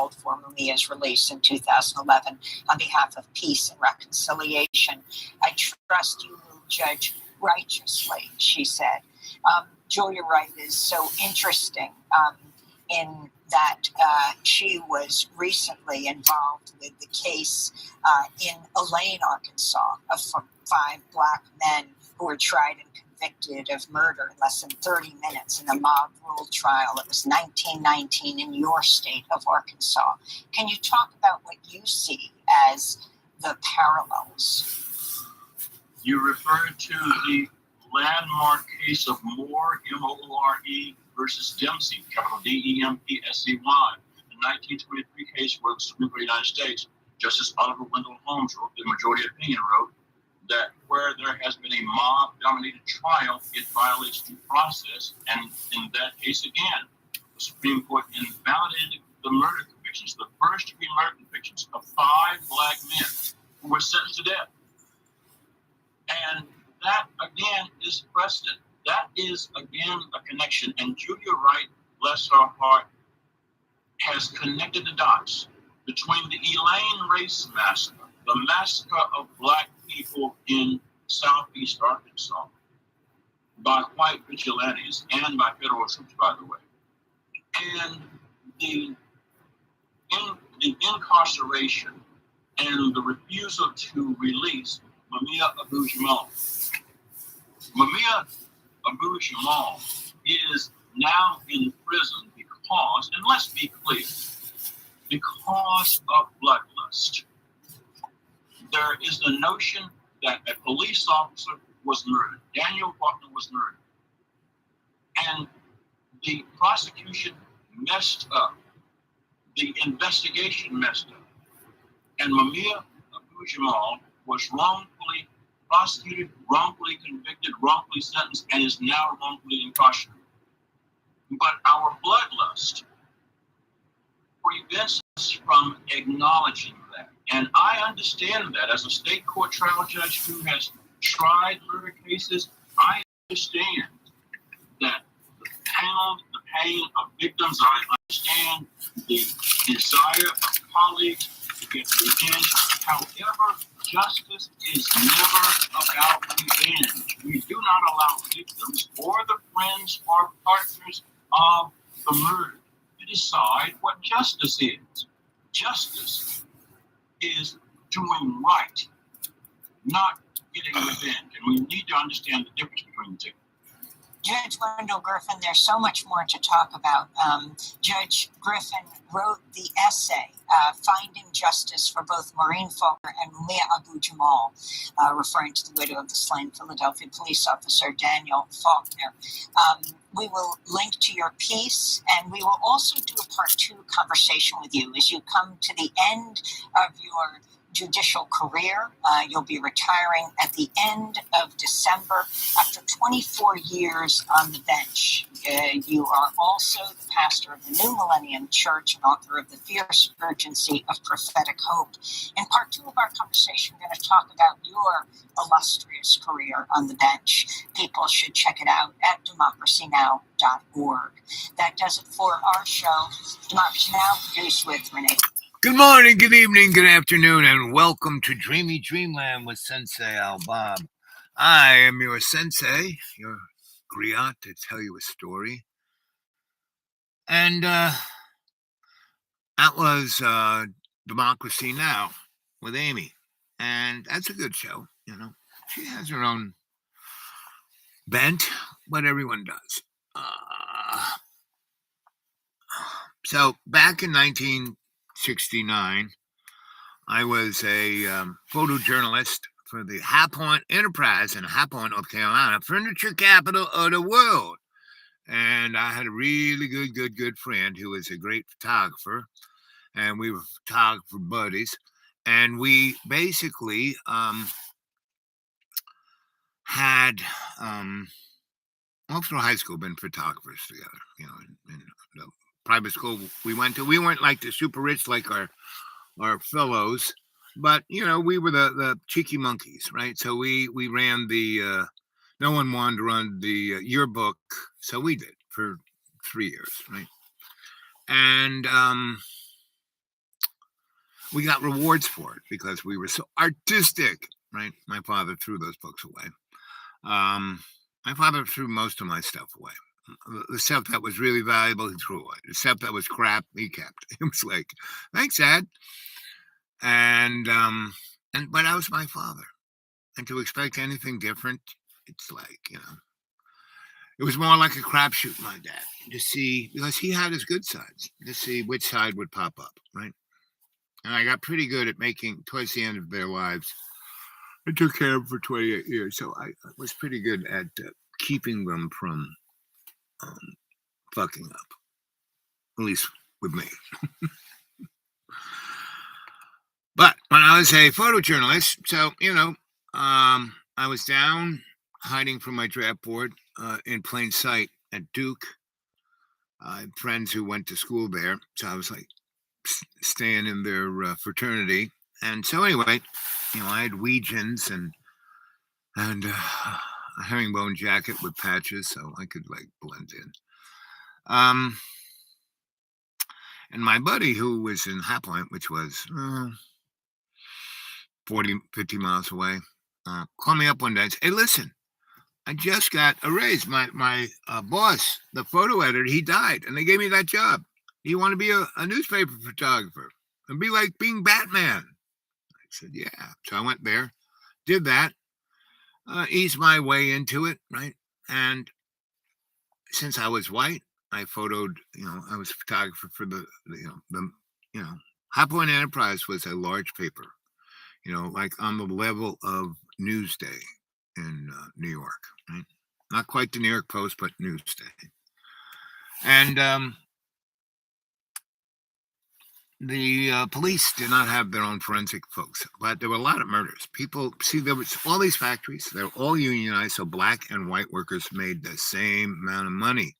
called for Mumia's release in 2011 on behalf of peace and reconciliation. I trust you will judge righteously, she said. Julia Wright is so interesting in that she was recently involved with the case in Elaine, Arkansas, of 5 Black men who were tried and convicted of murder in less than 30 minutes in a mob rule trial. It was 1919 in your state of Arkansas. Can you talk about what you see as the parallels? You referred to the landmark case of Moore, M-O-O-R-E, versus Dempsey, capital D-E-M-P-S-E-Y, the 1923 case where the Supreme Court of the United States, Justice Oliver Wendell Holmes wrote, the majority opinion wrote, that where there has been a mob-dominated trial, it violates due process. And in that case again, the Supreme Court invalidated the murder convictions, the first-degree murder convictions of 5 Black men who were sentenced to death. And that, again, is precedent. That is, again, a connection. And Julia Wright, bless her heart, has connected the dots between the Elaine race massacre, the massacre of Black people in southeast Arkansas by white vigilantes and by federal troops, by the way, and the incarceration and the refusal to release Mumia Abu-Jamal. Mumia Abu-Jamal is now in prison because, and let's be clear, because of bloodlust. There is the notion that a police officer was murdered. Daniel Faulkner was murdered. And the prosecution messed up. The investigation messed up. And Mumia Abu-Jamal was wrongfully prosecuted, wrongfully convicted, wrongfully sentenced, and is now wrongfully incarcerated. But our bloodlust prevents us from acknowledging that. And I understand that as a state court trial judge who has tried murder cases. I understand that the pain of victims. I understand the desire of colleagues to get revenge. However, justice is never about revenge. We do not allow victims or the friends or partners of the murder to decide what justice is. Justice is doing right, not getting revenge. And we need to understand the difference between the two. Judge Wendell Griffin, there's so much more to talk about. Judge Griffin wrote the essay, Finding Justice for Both Maureen Faulkner and Mumia Abu-Jamal, referring to the widow of the slain Philadelphia police officer Daniel Faulkner. We will link to your piece, and we will also do a part 2 conversation with you as you come to the end of your judicial career. You'll be retiring at the end of December after 24 years on the bench. You are also the pastor of the New Millennium Church and author of The Fierce Urgency of Prophetic Hope. In part 2 of our conversation, we're going to talk about your illustrious career on the bench. People should check it out at democracynow.org. That does it for our show. Democracy Now! Produced with Renee. Good morning, good evening, good afternoon, and welcome to Dreamy Dreamland with Sensei Al Bob. I am your sensei, your griot, to tell you a story. And that was Democracy Now! With Amy. And that's a good show, you know. She has her own bent, but everyone does. So back in 1969, I was a photojournalist for the High Point Enterprise in High Point, North Carolina, furniture capital of the world. And I had a really good friend who was a great photographer, and we were photographer buddies. And we basically had all through high school been photographers together, you know, in the private school we went to. We weren't like the super rich like our fellows, but you know, we were the cheeky monkeys, right? So we ran the no one wanted to run the yearbook, so we did for 3 years, right? And we got rewards for it because we were so artistic, right? My father threw those books away. My father threw most of my stuff away. The stuff that was really valuable, he threw away. The stuff that was crap, he kept. It was like, thanks, Dad. And but that was my father. And to expect anything different, it's like, it was more like a crapshoot, my dad, to see, because he had his good sides, to see which side would pop up, right? And I got pretty good at making, towards the end of their lives, I took care of them for 28 years, so I was pretty good at keeping them from fucking up, at least with me. But when I was a photojournalist, so, I was down hiding from my draft board in plain sight at Duke. I had friends who went to school there, so I was like staying in their fraternity. And so anyway, I had Weegens and a herringbone jacket with patches, so I could like blend in. And my buddy, who was in High Point, which was 40, 50 miles away, called me up one day and said, "Hey, listen, I just got a raise. My boss, the photo editor, he died, and they gave me that job. Do you want to be a newspaper photographer and be like being Batman?" I said, "Yeah." So I went there, did that, eased my way into it, right? And since I was white, I photoed. I was a photographer for the High Point Enterprise was a large paper, like on the level of Newsday in New York, right? Not quite the New York Post, but Newsday. And the police did not have their own forensic folks, but there were a lot of murders. People, see, there was all these factories. They were all unionized, so black and white workers made the same amount of money.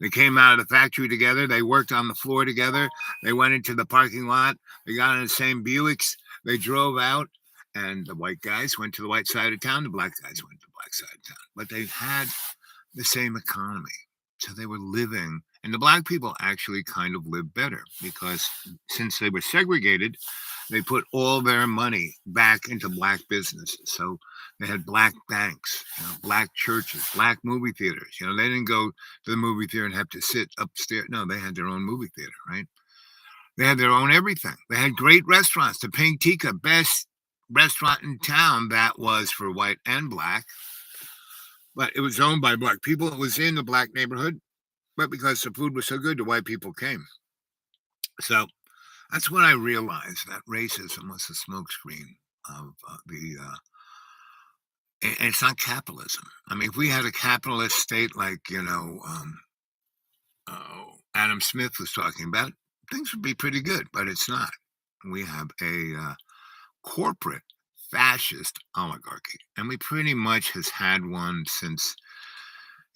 They came out of the factory together. They worked on the floor together. They went into the parking lot. They got in the same Buicks. They drove out, and the white guys went to the white side of town. The black guys went to the black side of town. But they had the same economy. So they were living, and the black people actually kind of lived better because since they were segregated, they put all their money back into black businesses. So they had black banks, black churches, black movie theaters. They didn't go to the movie theater and have to sit upstairs. No, they had their own movie theater, right? They had their own everything. They had great restaurants. The Pink Tikka, best restaurant in town, that was for white and black. But it was owned by black people. It was in the black neighborhood. But because the food was so good, the white people came. So that's when I realized that racism was a smokescreen of and it's not capitalism. I mean, if we had a capitalist state like, Adam Smith was talking about, things would be pretty good, but it's not. We have a corporate fascist oligarchy, and we pretty much has had one since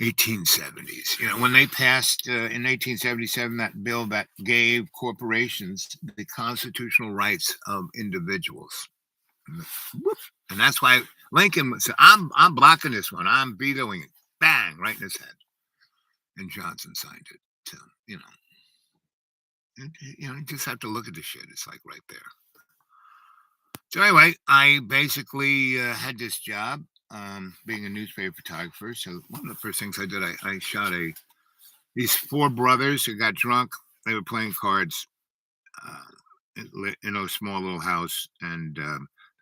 1870s. When they passed in 1877 that bill that gave corporations the constitutional rights of individuals, and that's why Lincoln said, "I'm blocking this one. I'm vetoing it." Bang, right in his head, and Johnson signed it. So you just have to look at the shit. It's like right there. So anyway, I basically had this job being a newspaper photographer. So one of the first things I did, I shot these four brothers who got drunk. They were playing cards in a small little house, and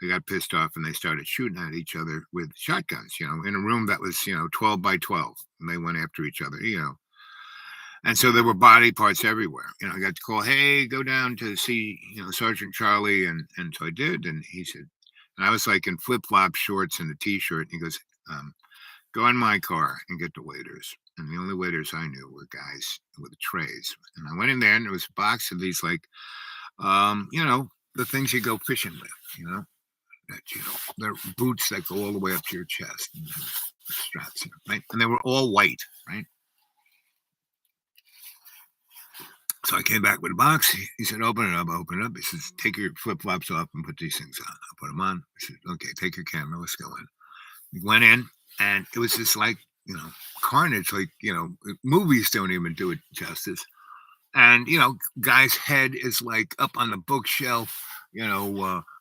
they got pissed off and they started shooting at each other with shotguns, in a room that was, 12 by 12. And they went after each other, And so there were body parts everywhere. I got to call, "Hey, go down to see, Sergeant Charlie." And so I did. And he said, and I was like in flip-flop shorts and a t-shirt. And he goes, "Go in my car and get the waiters." And the only waiters I knew were guys with trays. And I went in there and there was a box of these like, the things you go fishing with, that, they're boots that go all the way up to your chest. And straps, right? And they were all white, right? So I came back with a box. He said, "Open it up, open it up." He says, "Take your flip-flops off and put these things on." I put them on. He said, "Okay, take your camera. Let's go in." We went in, and it was just like, carnage. Like, movies don't even do it justice. And guy's head is like up on the bookshelf.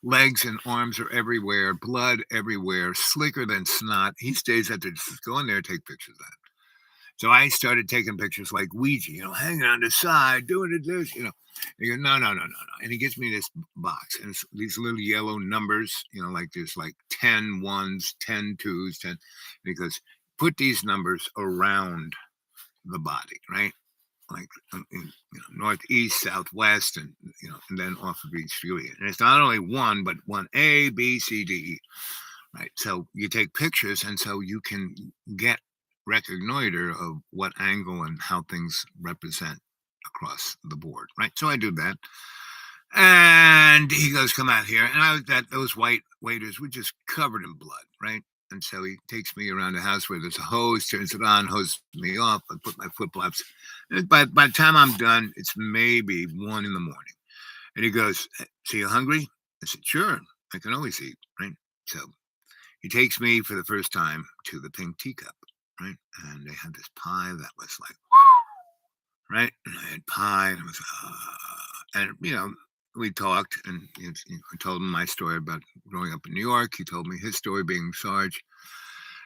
Legs and arms are everywhere, blood everywhere, slicker than snot. He stays at the just go in there, take pictures of that. So I started taking pictures like Ouija, hanging on the side, doing it this. He goes, no, no, no, no, no. And he gives me this box, and it's these little yellow numbers, like there's like 10 ones, 10 twos, 10. And he goes, put these numbers around the body, right? Like northeast, southwest, and then off of each Juliet. And it's not only one, but one A, B, C, D, E. Right. So you take pictures, and so you can get reconnoiter of what angle and how things represent across the board. Right. So I do that. And he goes, come out here. And I was that those white waiters were just covered in blood, right? And so he takes me around the house where there's a hose, turns it on, hoses me off. I put my flip flops. And by the time I'm done, it's maybe 1 a.m. And he goes, so you hungry? I said, sure, I can always eat, right? So he takes me for the first time to the pink teacup, right? And they had this pie that was like, right? And I had pie, and it was, and we talked, and I told him my story about growing up in New York. He told me his story being Sarge.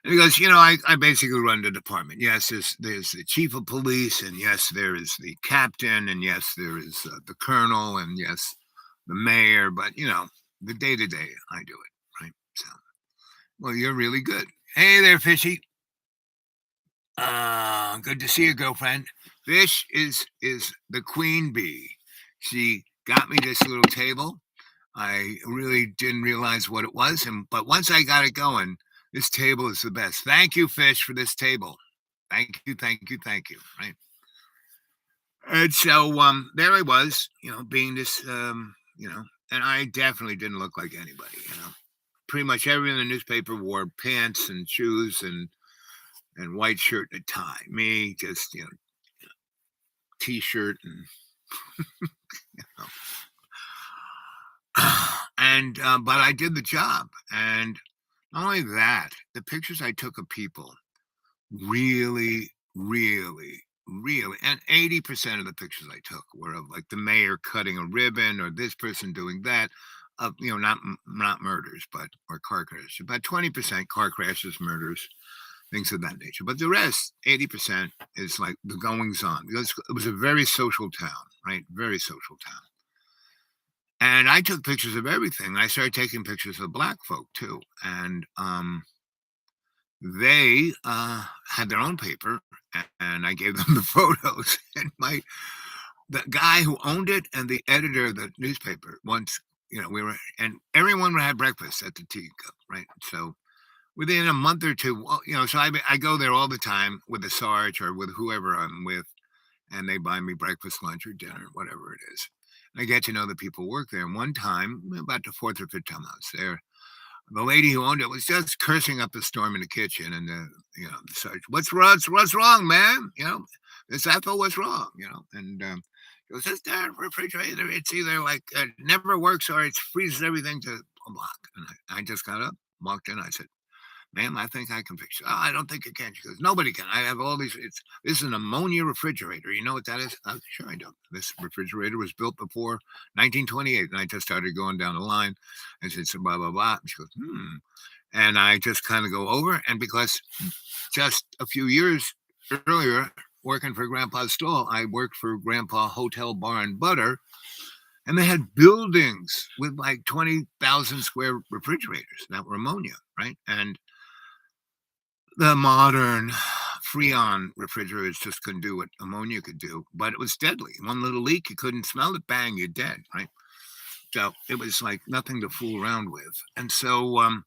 And he goes, I basically run the department. Yes, there's the chief of police, and yes, there is the captain, and yes, there is the colonel, and yes, the mayor. But, the day-to-day, I do it, right? So, well, you're really good. Hey there, Fishy. Good to see you, girlfriend. Fish is the queen bee. She got me this little table. I really didn't realize what it was, but once I got it going, this table is the best. Thank you, Fish, for this table. Thank you, thank you, thank you. Right. And so there I was, being this, and I definitely didn't look like anybody. Pretty much everyone in the newspaper wore pants and shoes and white shirt and a tie. Me, just t-shirt and and but I did the job. And not only that, the pictures I took of people really, really, really, and 80% of the pictures I took were of like the mayor cutting a ribbon or this person doing that. Of not murders, but or car crashes. About 20% car crashes, murders, things of that nature. But the rest, 80%, is like the goings on. Because it was a very social town, right? Very social town. And I took pictures of everything. I started taking pictures of black folk too. And they had their own paper, and I gave them the photos. And the guy who owned it and the editor of the newspaper once, and everyone would have breakfast at the teacup, right? So within a month or two, so I go there all the time with the Sarge or with whoever I'm with, and they buy me breakfast, lunch, or dinner, whatever it is. And I get to know the people who work there. And one time, about the fourth or fifth time I was there, the lady who owned it was just cursing up a storm in the kitchen, and the Sarge, what's wrong, man? This Ethel, what's wrong? And it was just that refrigerator. It's either like it never works or it freezes everything to a block. And I just got up, walked in. I said, ma'am, I think I can fix it. Oh, I don't think you can. She goes, nobody can. I have all these. This is an ammonia refrigerator. You know what that is? Sure, I do. This refrigerator was built before 1928. And I just started going down the line and said, so blah, blah, blah. And she goes, And I just kind of go over. And because just a few years earlier, working for Grandpa's Stall, I worked for Grandpa Hotel Bar and Butter. And they had buildings with like 20,000 square refrigerators that were ammonia, right? And the modern Freon refrigerators just couldn't do what ammonia could do, but it was deadly. One little leak, you couldn't smell it, bang, you're dead, right? So it was like nothing to fool around with. And so I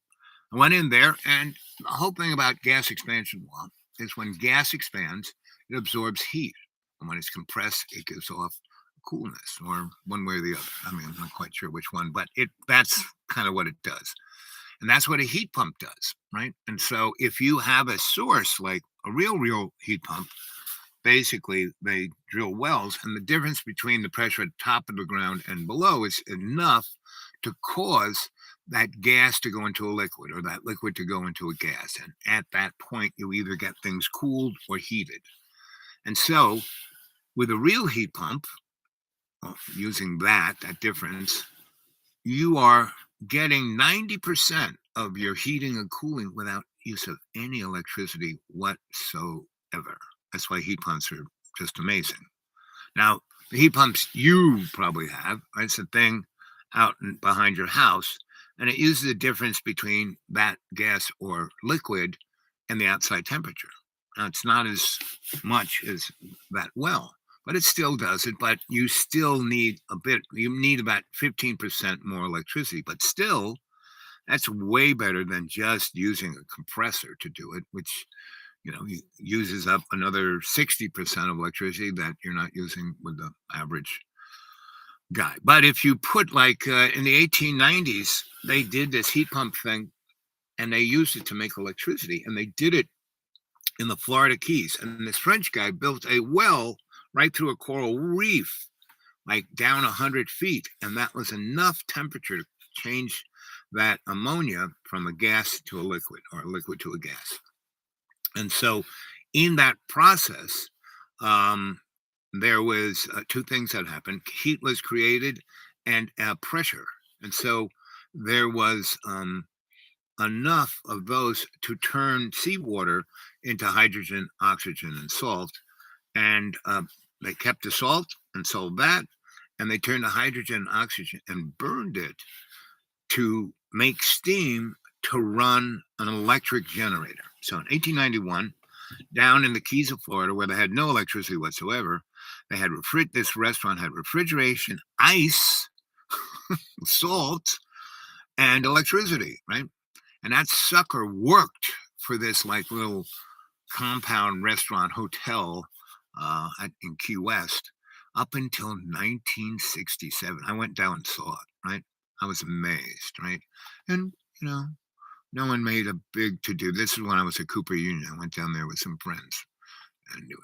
went in there, and the whole thing about gas expansion law is when gas expands, it absorbs heat. And when it's compressed, it gives off coolness, or one way or the other. I mean, I'm not quite sure which one, but that's kind of what it does. And that's what a heat pump does, right? And so if you have a source like a real heat pump, basically they drill wells, and the difference between the pressure at the top of the ground and below is enough to cause that gas to go into a liquid, or that liquid to go into a gas. And at that point, you either get things cooled or heated. And so With a real heat pump, using that difference, you are getting 90% of your heating and cooling without use of any electricity whatsoever. That's why heat pumps are just amazing. Now, the heat pumps you probably have, right? It's a thing out behind your house, and it uses the difference between that gas or liquid and the outside temperature. Now, it's not as much as that well, but it still does it. But you still need you need about 15% more electricity, but still, that's way better than just using a compressor to do it, which uses up another 60% of electricity that you're not using with the average guy. But if you put in the 1890s, they did this heat pump thing and they used it to make electricity, and they did it in the Florida Keys. And this French guy built a well right through a coral reef, like down 100 feet. And that was enough temperature to change that ammonia from a gas to a liquid, or a liquid to a gas. And so in that process, there was two things that happened. Heat was created and pressure. And so there was enough of those to turn seawater into hydrogen, oxygen, and salt. And they kept the salt and sold that. And they turned the hydrogen and oxygen and burned it to make steam to run an electric generator. So in 1891, down in the Keys of Florida, where they had no electricity whatsoever, they had this restaurant had refrigeration, ice, salt, and electricity, right? And that sucker worked for this little compound restaurant hotel in Key West up until 1967. I went down and saw it, right? I was amazed, right? And, no one made a big to-do. This is when I was at Cooper Union. I went down there with some friends, and that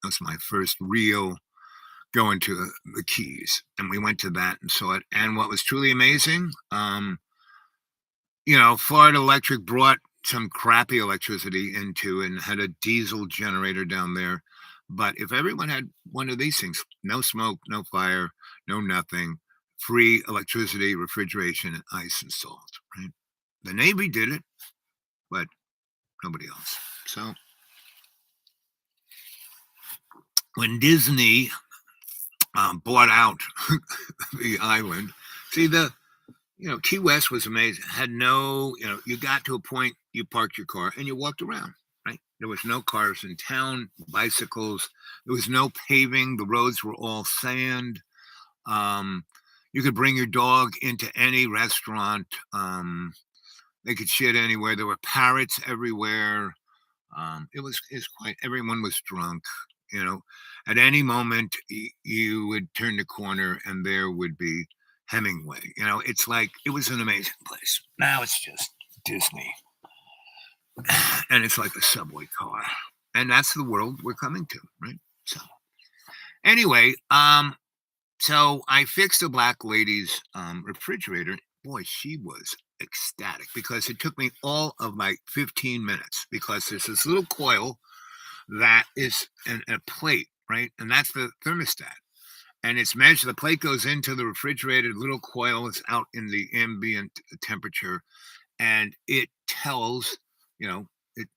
was my first real going to the Keys. And we went to that and saw it. And what was truly amazing, Florida Electric brought some crappy electricity into and had a diesel generator down there. But if everyone had one of these things, no smoke, no fire, no nothing, free electricity, refrigeration, and ice and salt, right? The Navy did it, but nobody else. So when Disney bought out the island, Key West was amazing. Had no, you got to a point, you parked your car and you walked around, right? There was no cars in town, bicycles. There was no paving. The roads were all sand. You could bring your dog into any restaurant. They could shit anywhere. There were parrots everywhere. It was quite, everyone was drunk. At any moment you would turn the corner and there would be Hemingway. It's it was an amazing place. Now it's just Disney. And it's like a subway car. And that's the world we're coming to, right? So anyway, so I fixed the black lady's refrigerator. Boy, she was ecstatic because it took me all of 15 minutes, because there's this little coil that is a plate, right? And that's the thermostat. And it's measured, the plate goes into the refrigerator, little coil is out in the ambient temperature, and it tells,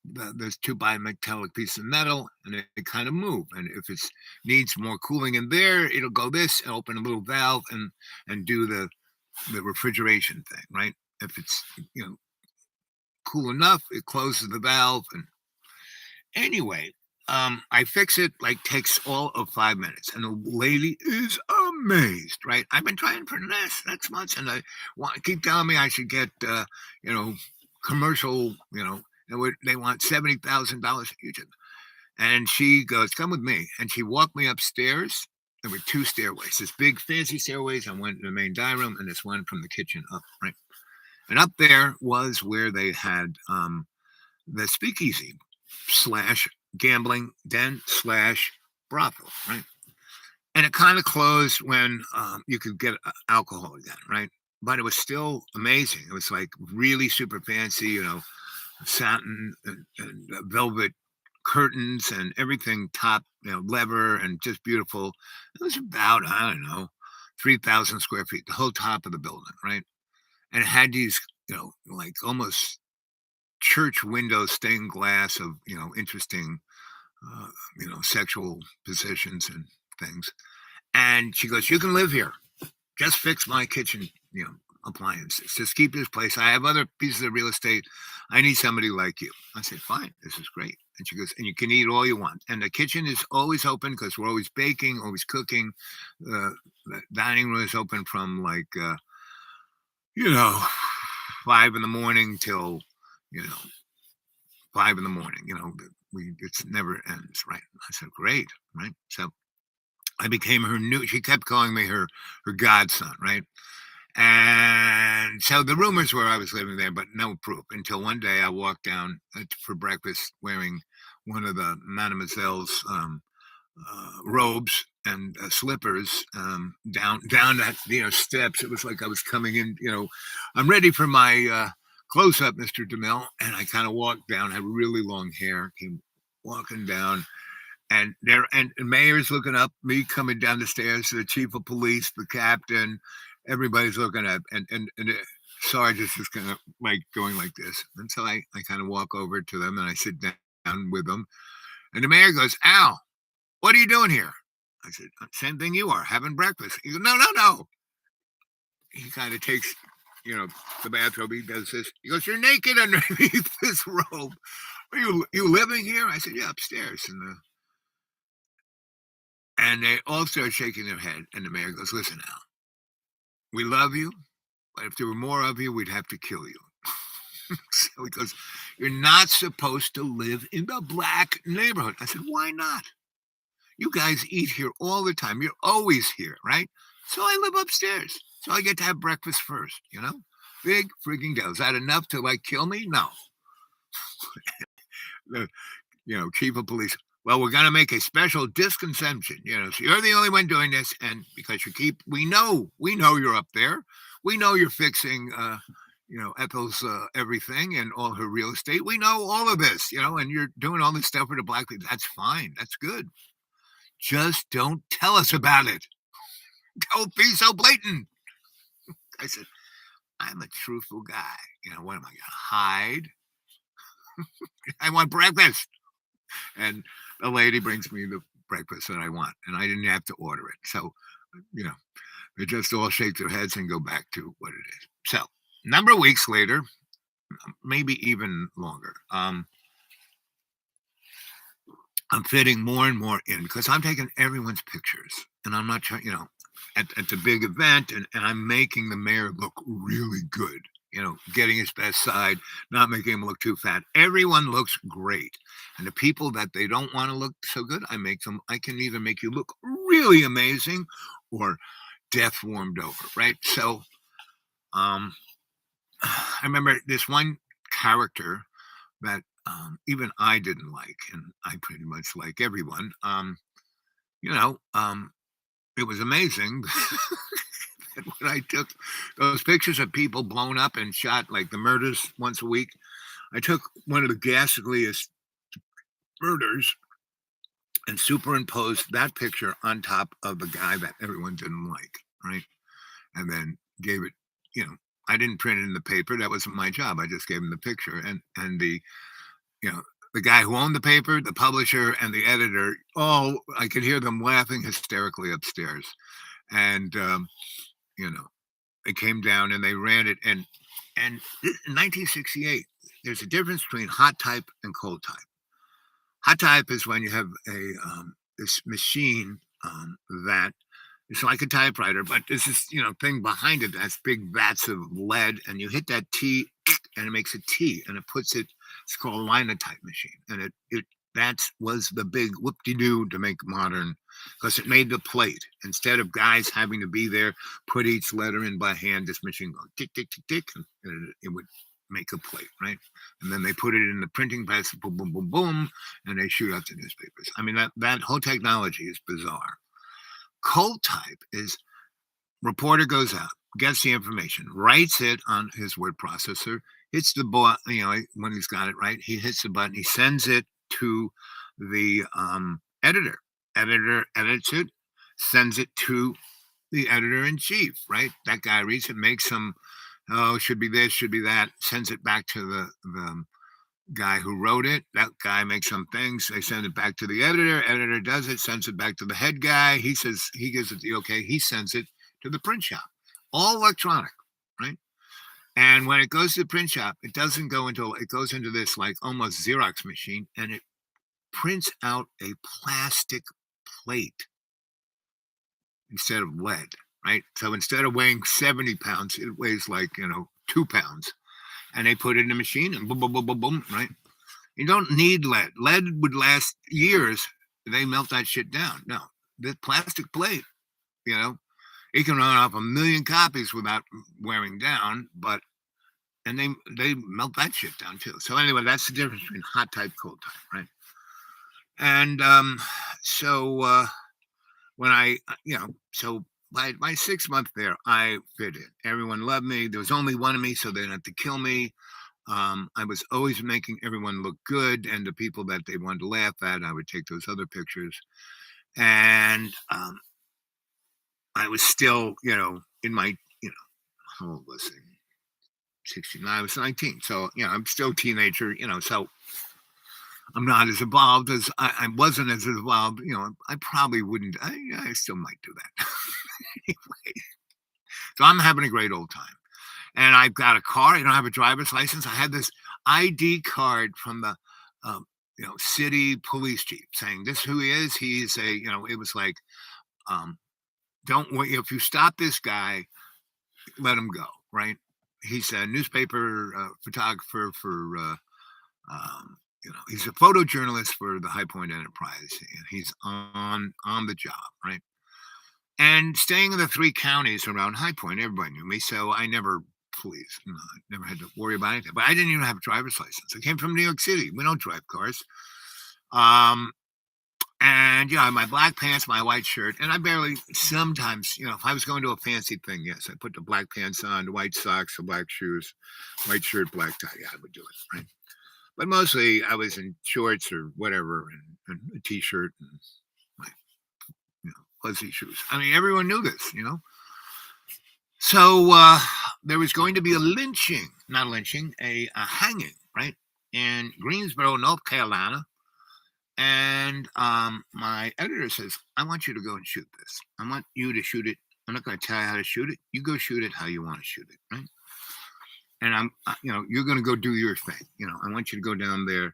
there's two bimetallic pieces of metal, and it kind of move. And if it needs more cooling in there, it'll go this and open a little valve and do the refrigeration thing, right? If it's cool enough, it closes the valve. And anyway, I fix it, takes all of 5 minutes, and the lady is amazed, right? I've been trying for next month, and I keep telling me I should get commercial, they want $70,000 each. And she goes, "Come with me," and she walked me upstairs. There were two stairways, this big fancy stairways. I went to the main dining room, and this one from the kitchen up, right? And up there was where they had the speakeasy / gambling den / brothel, right? And it kind of closed when you could get alcohol again, right? But it was still amazing. It was really super fancy, satin and velvet curtains and everything top, lever and just beautiful. It was about, I don't know, 3,000 square feet, the whole top of the building, right? And it had these, like almost church window stained glass of, interesting, uh, sexual positions and things. And she goes, "You can live here. Just fix my kitchen, appliances. Just keep this place. I have other pieces of real estate. I need somebody like you." I said, "Fine, this is great." And she goes, "And you can eat all you want. And the kitchen is always open because we're always baking, always cooking. The dining room is open from like, you know, 5 in the morning till, you know, 5 in the morning. It's never ends, right?" I said, "Great, right?" So I became her new. She kept calling me her godson, right? And so the rumors were I was living there, but no proof until one day I walked down for breakfast wearing one of the mademoiselle's robes and slippers down that steps. It was like I was coming in. I'm ready for my close up, Mr. DeMille, and I kind of walked down. Had really long hair. Came walking down. And mayor's looking up, me coming down the stairs, the chief of police, the captain, everybody's looking up, and the sergeant's just kind of like going like this. And so I kind of walk over to them and I sit down with them. And the mayor goes, "Al, what are you doing here?" I said, "Same thing you are, having breakfast." He goes, "No, no, no." He kind of takes, the bathrobe. He does this. He goes, "You're naked underneath this robe. Are you living here?" I said, "Yeah, upstairs." And they all start shaking their head. And the mayor goes, "Listen, Al, we love you, but if there were more of you, we'd have to kill you." So he goes, "You're not supposed to live in the black neighborhood." I said, "Why not? You guys eat here all the time. You're always here, right? So I live upstairs. So I get to have breakfast first, Big freaking deal. Is that enough to like kill me? No." The chief of police, "Well, we're going to make a special disconception. So you're the only one doing this. And because we know you're up there. We know you're fixing, Ethel's everything and all her real estate. We know all of this, and you're doing all this stuff for the black people. That's fine. That's good. Just don't tell us about it. Don't be so blatant." I said, "I'm a truthful guy. What am I going to hide? I want breakfast." And the lady brings me the breakfast that I want, and I didn't have to order it. So, they just all shake their heads and go back to what it is. So, a number of weeks later, maybe even longer, I'm fitting more and more in because I'm taking everyone's pictures, and I'm not trying, at the big event, and I'm making the mayor look really good. Getting his best side, not making him look too fat. Everyone looks great. And the people that they don't want to look so good, I can either make you look really amazing or death warmed over, right? So I remember this one character that even I didn't like, and I pretty much like everyone. You know, um, it was amazing when I took those pictures of people blown up and shot, like the murders once a week. I took one of the ghastliest murders and superimposed that picture on top of the guy that everyone didn't like, right? And then gave it, I didn't print it in the paper. That wasn't my job. I just gave him the picture. And you know, the guy who owned the paper, the publisher, and the editor, I could hear them laughing hysterically upstairs. And you know, they came down and they ran it. And in 1968, there's a difference between hot type and cold type. Hot type is when you have this machine that it's like a typewriter, but this is thing behind it that's big vats of lead, and you hit that T, and it makes a T, and it puts it. It's called a linotype machine, and it that was the big whoop-de-doo to make modern, because it made the plate instead of guys having to be there, put each letter in by hand. This machine goes tick tick tick tick, and it would make a plate, right? And then they put it in the printing press, boom boom boom boom, and they shoot out the newspapers. I mean that whole technology is bizarre. Cold type is reporter goes out, gets the information, writes it on his word processor, hits the button, when he's got it right, he hits the button, he sends it to the editor. Editor edits it, sends it to the editor in chief, right? That guy reads it, makes some, oh, should be this, should be that, sends it back to the guy who wrote it. That guy makes some things. They send it back to the editor. Editor does it, sends it back to the head guy. He says he gives it the okay. He sends it to the print shop. All electronic, right? And when it goes to the print shop, it doesn't go into it goes into this like almost Xerox machine, and it prints out a plastic plate instead of lead, right? So instead of weighing 70 pounds, it weighs like 2 pounds, and they put it in the machine and boom, boom, boom, boom, boom, right? You don't need lead. Lead would last years. They melt that shit down. No, the plastic plate, it can run off 1,000,000 copies without wearing down, and they melt that shit down too. So anyway, that's the difference between hot type, cold type, right? And so when so by my 6 month there, I fit in. Everyone loved me. There was only one of me, so they didn't have to kill me. I was always making everyone look good, and the people that they wanted to laugh at, I would take those other pictures. And I was still, in my, how old was I? 69. I was 19. So, I'm still a teenager, so I'm not as evolved as I wasn't as evolved. I probably wouldn't. I still might do that. Anyway, so I'm having a great old time. And I've got a car. I don't have a driver's license. I had this ID card from the, city police chief saying this is who he is. He's it was like, don't wait. If you stop this guy, let him go. Right. He's a newspaper photographer for, he's a photojournalist for the High Point Enterprise, and he's on the job, right? And staying in the 3 counties around High Point, everybody knew me, so I never I never had to worry about anything. But I didn't even have a driver's license. I came from New York City. We don't drive cars. And my black pants, my white shirt, and I barely sometimes, if I was going to a fancy thing, yes, I put the black pants on, the white socks, the black shoes, white shirt, black tie. Yeah, I would do it, right? But mostly I was in shorts or whatever, and a t-shirt and my, fuzzy shoes. I mean, everyone knew this, So there was going to be not a lynching, a hanging, right, in Greensboro, North Carolina. And my editor says, I want you to go and shoot this. I want you to shoot it. I'm not going to tell you how to shoot it. You go shoot it how you want to shoot it, right? And you're going to go do your thing. I want you to go down there.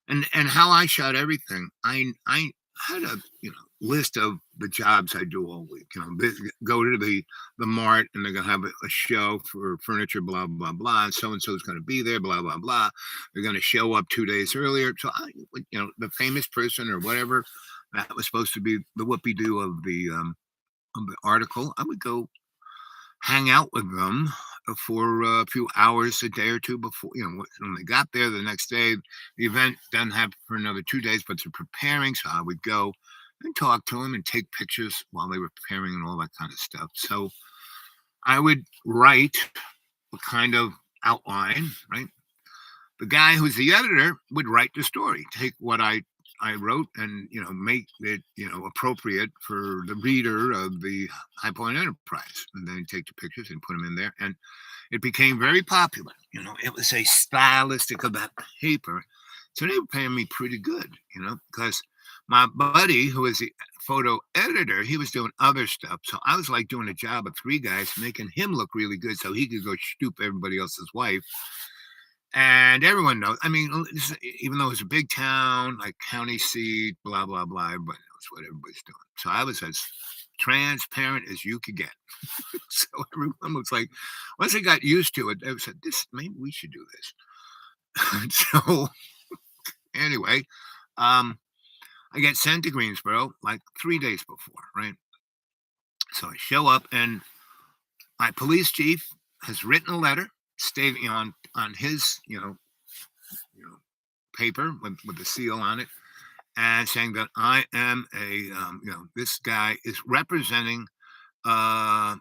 And how I shot everything, I had a, list of the jobs I do all week. Go to the mart, and they're going to have a show for furniture, blah, blah, blah. And so is going to be there, blah, blah, blah. They're going to show up 2 days earlier. So, the famous person or whatever, that was supposed to be the whoopee-doo of the article. I would go hang out with them for a few hours, a day or two before, when they got there the next day. The event doesn't happen for another 2 days, but they're preparing. So I would go and talk to them and take pictures while they were preparing and all that kind of stuff. So I would write a kind of outline, right? The guy who's the editor would write the story, take what I wrote and, make it, appropriate for the reader of the High Point Enterprise. And then take the pictures and put them in there. And it became very popular. It was a stylistic of that paper. So they were paying me pretty good, because my buddy, who was the photo editor, he was doing other stuff. So I was like doing a job of 3 guys, making him look really good so he could go stoop everybody else's wife. And everyone knows. I mean, even though it's a big town, like county seat, blah, blah, blah, everybody knows what everybody's doing. So I was as transparent as you could get. So everyone was like, once they got used to it, they said, maybe we should do this. So anyway, I get sent to Greensboro like 3 days before, right? So I show up, and my police chief has written a letter stating on his, paper with the seal on it, and saying that I am this guy is representing, the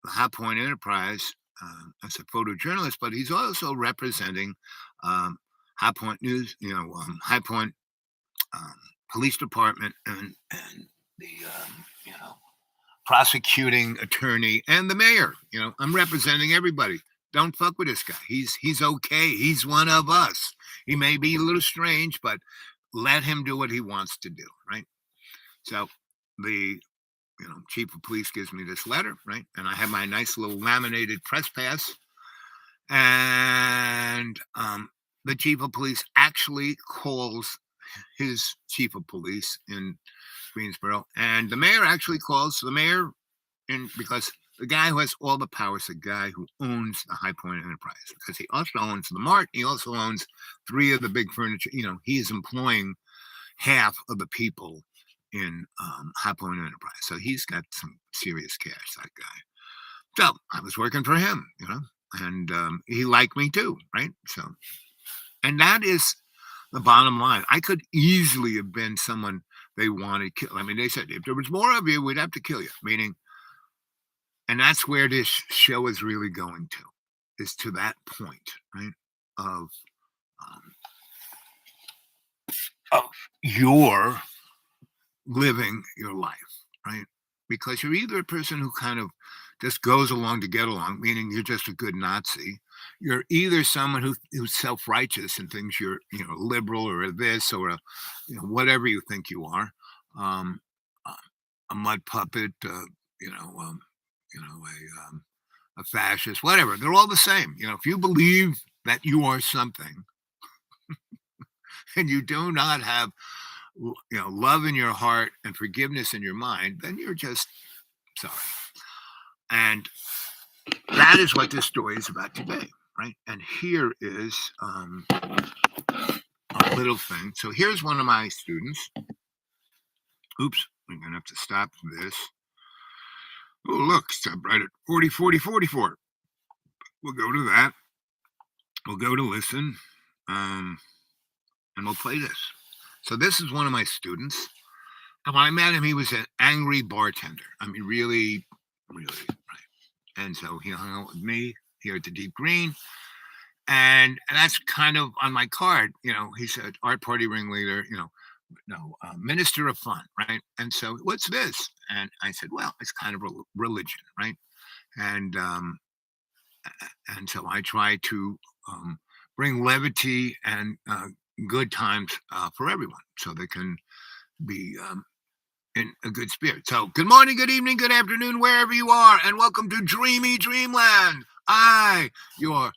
High Point Enterprise as a photojournalist, but he's also representing High Point News, High Point police department and the prosecuting attorney and the mayor. I'm representing everybody. Don't fuck with this guy. He's okay. He's one of us. He may be a little strange, but let him do what he wants to do, right? So the chief of police gives me this letter, right? And I have my nice little laminated press pass. And the chief of police actually calls his chief of police in Greensboro, and the mayor actually calls the mayor because the guy who has all the power is the guy who owns the High Point Enterprise, because he also owns the Mart. He also owns 3 of the big furniture. He is employing half of the people in High Point Enterprise. So he's got some serious cash, that guy. So I was working for him, and he liked me too, right? So, and that is the bottom line. I could easily have been someone they wanted to kill. I mean, they said, if there was more of you, we'd have to kill you. Meaning, and that's where this show is really going to, is to that point, right? Of your living your life, right? Because you're either a person who kind of just goes along to get along, meaning you're just a good Nazi. You're either someone who's self-righteous and thinks you're, liberal or this or whatever you think you are, a mud puppet, a fascist, whatever. They're all the same. If you believe that you are something and you do not have, love in your heart and forgiveness in your mind, then you're just sorry. And that is what this story is about today, right? And here is a little thing. So here's one of my students. Oops, I'm going to have to stop this. Oh, look, stop right at 40, 40, 44. We'll go to that. We'll go to listen, and we'll play this. So this is one of my students. And when I met him, he was an angry bartender. I mean, really, really, right? And so he hung out with me here at the Deep Green. And that's kind of on my card. He said, art party ringleader, minister of fun, right? And so, what's this? And I said, well, it's kind of religion, right? And so I try to bring levity and good times for everyone, so they can be in a good spirit. So, good morning, good evening, good afternoon, wherever you are, and welcome to Dreamy Dreamland. Your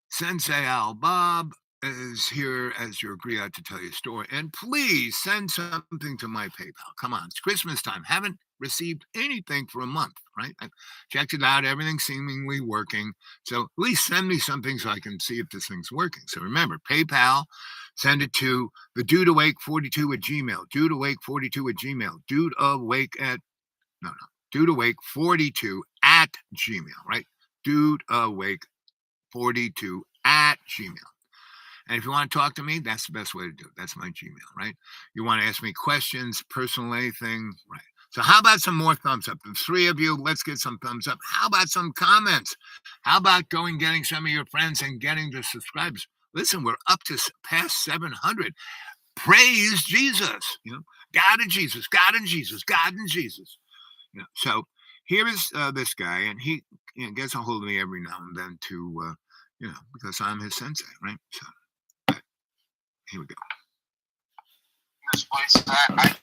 Sensei Al Bob is here as your griot to tell you a story. And please send something to my PayPal. Come on, it's Christmas time. Haven't received anything for a month, right? I checked it out. Everything's seemingly working. So at least send me something so I can see if this thing's working. So remember, PayPal, send it to the dudeawake42 at Gmail. Dudeawake42 at Gmail. Dudeawake42 at Gmail, right? Dudeawake42 at Gmail. And if you want to talk to me, that's the best way to do it. That's my Gmail, right? You want to ask me questions, personal anything, right? So how about some more thumbs up? The 3 of you, let's get some thumbs up. How about some comments? How about getting some of your friends and getting the subscribers? Listen, we're up to past 700. Praise Jesus. God and Jesus, God and Jesus, God and Jesus. So here is this guy, and he gets a hold of me every now and then to, because I'm his sensei, right? So here we go. This place, I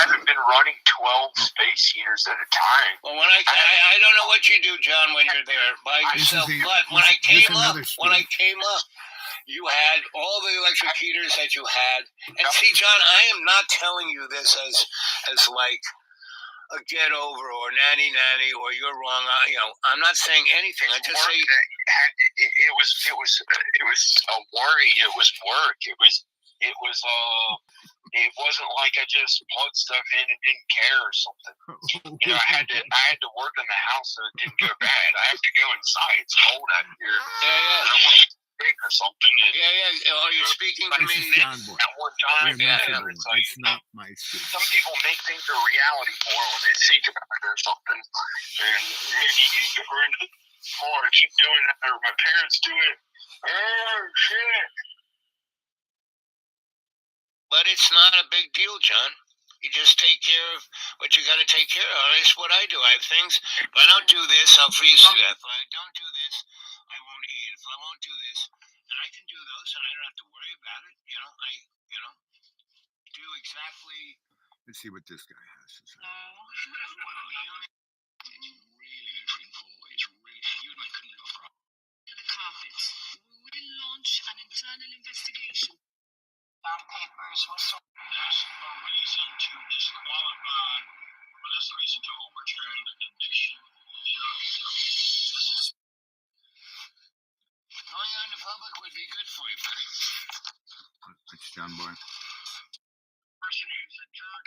haven't been running 12 space heaters at a time. Well, I don't know what you do, John, when you're there by yourself. But when I came up, you had all the electric heaters that you had. And see, John, I am not telling you this as like a get over or nanny or you're wrong. I'm not saying anything. I just say it was a worry. It was work. It wasn't like I just plugged stuff in and didn't care or something. I had to work in the house so it didn't go bad. I have to go inside. It's cold out here. Yeah. I don't want to drink or something. Yeah. Are you speaking to me at one time? It's not my speech. Some people make things a reality for when they think about it or something. And maybe you can go into more and keep doing that, or my parents do it. Oh, shit. But it's not a big deal, John. You just take care of what you got to take care of. That's what I do. I have things. If I don't do this, I'll freeze to death. If I don't do this, I won't eat. If I won't do this, and I can do those, and I don't have to worry about it. I do exactly. Let's see what this guy has to say. The carpet. We will launch an internal investigation. Papers was so. That's a reason to disqualify, or that's a reason to overturn the conviction. This is Going on to public would be good for you, buddy. That's John Boy. Person who's a jerk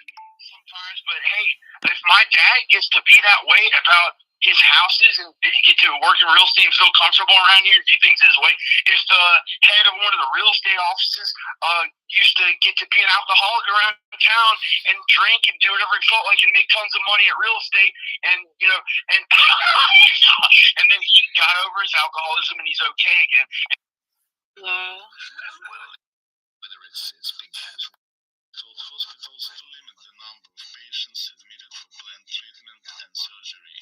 sometimes, but hey, if my dad gets to be that way about his houses and get to work in real estate and feel comfortable around here, do things his way. If the head of one of the real estate offices used to get to be an alcoholic around town and drink and do whatever he felt like and make tons of money at real estate, and and then he got over his alcoholism and he's okay again. Whether it's big cash. So hospitals to limit the number of patients admitted for planned treatment and surgery.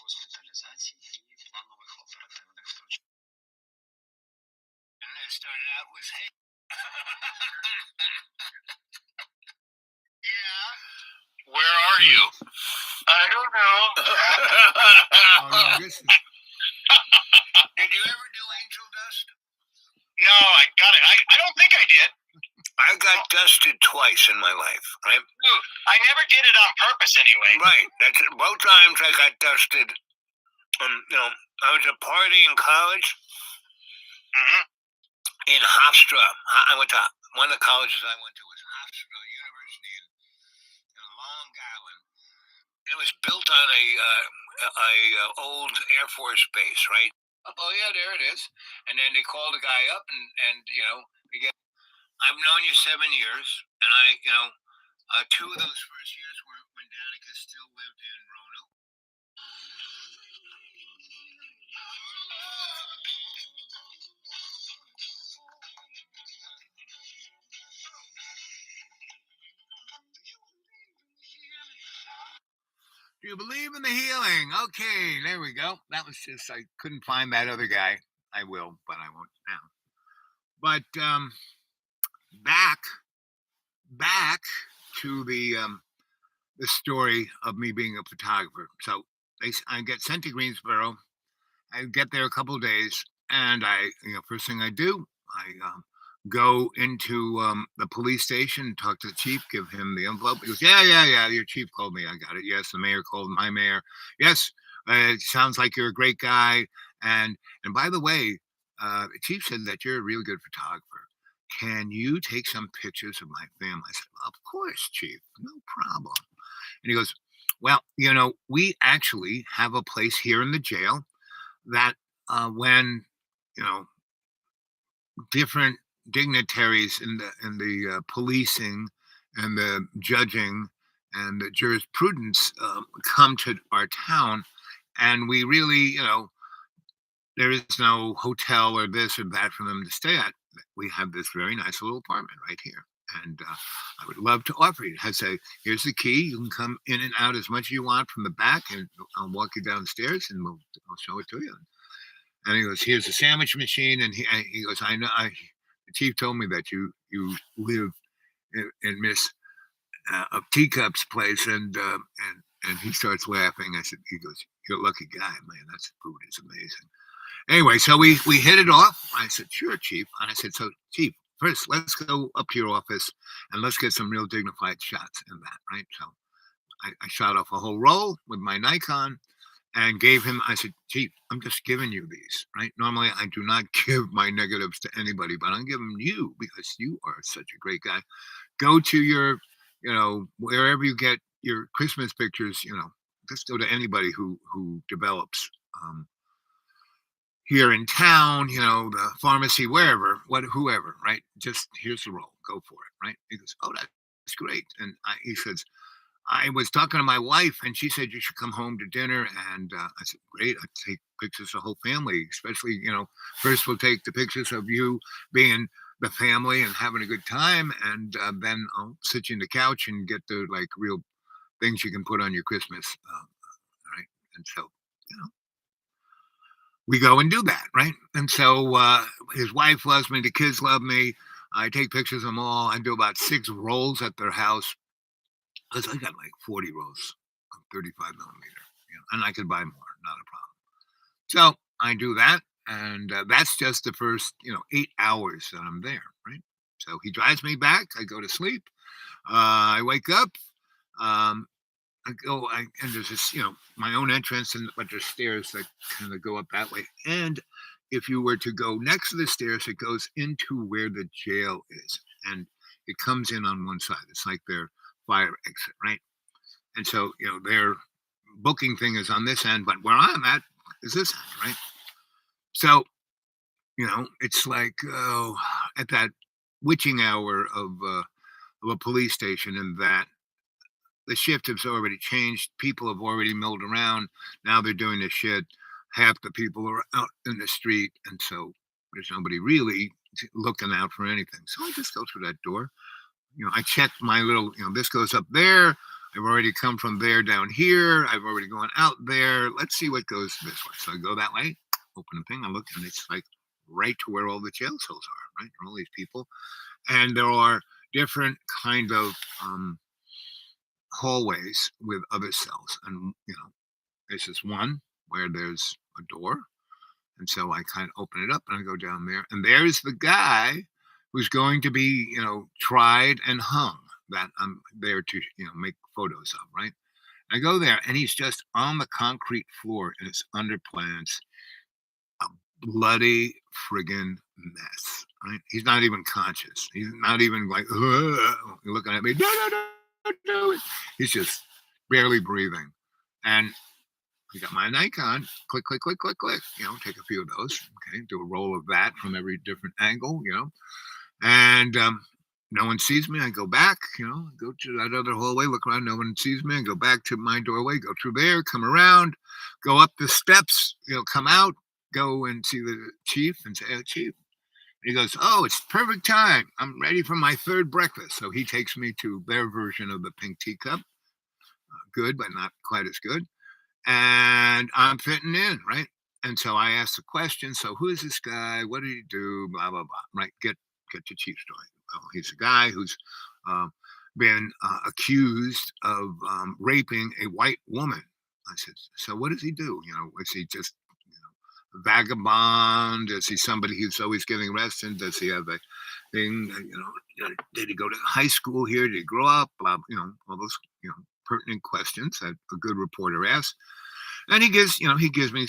And then it started out with, hey. Yeah. Where are you? I don't know. Oh, no, this is... Did you ever do angel dust? No, I got it. I don't think I did. I got dusted twice in my life, right? I never did it on purpose anyway. Right. That's it. Both times I got dusted. I was at a party in college in Hofstra. I went to one of the colleges I went to was Hofstra University in Long Island. It was built on a old Air Force base, right? Oh yeah, there it is. And then they called the guy up and I've known you 7 years, and I 2 of those first years were when Danica still lived in Roanoke. Do you believe in the healing? Okay, there we go. That was just, I couldn't find that other guy. I will, but I won't now. But back to the story of me being a photographer. So I get sent to Greensboro. I get there a couple of days, and first thing I do, I go into the police station, talk to the chief, give him the envelope. He goes, yeah, your chief called me. I got it. Yes, the mayor called my mayor. Yes, it sounds like you're a great guy. And by the way, the chief said that you're a really good photographer. Can you take some pictures of my family? I said, of course, chief, no problem. And he goes, well, we actually have a place here in the jail that when, different dignitaries in the policing and the judging and the jurisprudence come to our town, and we really, there is no hotel or this or that for them to stay at. We have this very nice little apartment right here, and I would love to offer you. I say, here's the key. You can come in and out as much as you want from the back, and I'll walk you downstairs, and I'll show it to you. And he goes, here's the sandwich machine, and he goes, I know. The chief told me that you live in Miss Teacup's place, and he starts laughing. He goes, you're a lucky guy, man. That food is amazing. Anyway, so we hit it off. I said, sure, chief. And I said, so chief, first let's go up to your office and let's get some real dignified shots in that, right? So I shot off a whole roll with my Nikon and gave him, I said, chief, I'm just giving you these, right? Normally I do not give my negatives to anybody, but I'm giving you because you are such a great guy. Go to your, wherever you get your Christmas pictures, just go to anybody who develops here in town, the pharmacy, whoever, right? Just here's the roll, go for it, right? He goes, oh, that's great. And he says, I was talking to my wife, and she said you should come home to dinner. And I said, great. I'd take pictures of the whole family, especially, first we'll take the pictures of you being the family and having a good time, and then I'll sit you on the couch and get the like real things you can put on your Christmas, right? And so, you know, we go and do that, right? And so his wife loves me, the kids love me. I take pictures of them all. I do about 6 rolls at their house. I got like 40 rolls of 35 millimeter, you know, and I could buy more, not a problem. So I do that, and that's just the first, 8 hours that I'm there, right? So he drives me back. I go to sleep. I wake up. Um, and there's this, my own entrance, but there's stairs that kind of go up that way. And if you were to go next to the stairs, it goes into where the jail is, and it comes in on one side. It's like their fire exit, right? And so, their booking thing is on this end, but where I'm at is this end, right? So, it's like at that witching hour of a police station, and that the shift has already changed. People have already milled around. Now they're doing this shit. Half the people are out in the street, and so there's nobody really looking out for anything. So I just go through that door. I check my little, this goes up there. I've already come from there down here. I've already gone out there. Let's see what goes this way. So I go that way, open the thing, I look, and it's like right to where all the jail cells are, right? All these people. And there are different kind of hallways with other cells. And, this is one where there's a door. And so I kind of open it up and I go down there. And there's the guy who's going to be, tried and hung, that I'm there to, make photos of, right? I go there and he's just on the concrete floor in his underpants, a bloody friggin' mess, right? He's not even conscious. He's not even like, looking at me. No, don't do it. He's just barely breathing. And I got my Nikon, click, click, click, click, click, take a few of those, okay, do a roll of that from every different angle, and no one sees me. I go back, go to that other hallway, look around, no one sees me. I go back to my doorway, go through there, come around, go up the steps, come out, go and see the chief and say, "Hey, chief." And he goes, "Oh, it's perfect time. I'm ready for my 3rd breakfast." So he takes me to their version of the pink teacup. Good, but not quite as good. And I'm fitting in, right? And so I asked the question, so who is this guy? What did he do? Blah, blah, blah, right? Get to chief story. Well, he's a guy who's been accused of raping a white woman. I said, so what does he do? Is he just a vagabond? Is he somebody who's always getting arrested? Does he have a thing? Did he go to high school here? Did he grow up? Blah, all those, pertinent questions that a good reporter asks. And he gives me,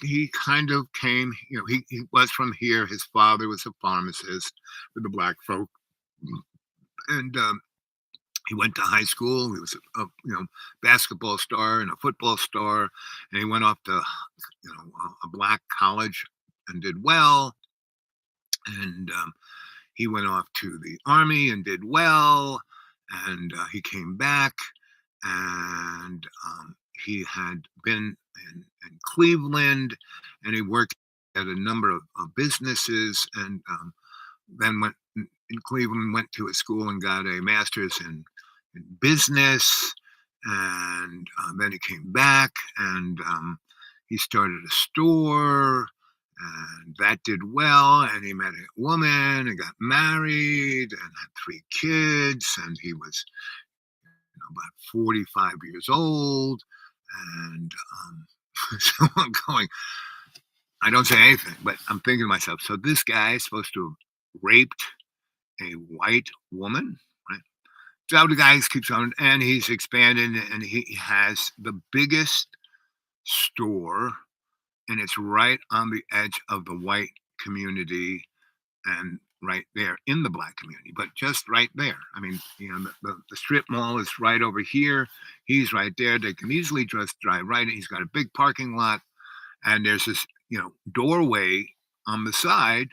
he kind of came, he was from here. His father was a pharmacist with the black folk. And he went to high school. He was a basketball star and a football star. And he went off to, a black college and did well. And he went off to the army and did well. And he came back. And he had been in Cleveland, and he worked at a number of businesses, and then went in Cleveland, went to a school and got a master's in business, and then he came back, and he started a store, and that did well, and he met a woman and got married and had 3 kids, and he was about 45 years old. And so I'm going, I don't say anything, but I'm thinking to myself, so this guy is supposed to have raped a white woman, right? So the guy keeps on, and he's expanding, and he has the biggest store, and it's right on the edge of the white community, and right there in the black community, but just right there. I mean, the strip mall is right over here. He's right there. They can easily just drive right in. He's got a big parking lot, and there's this, doorway on the side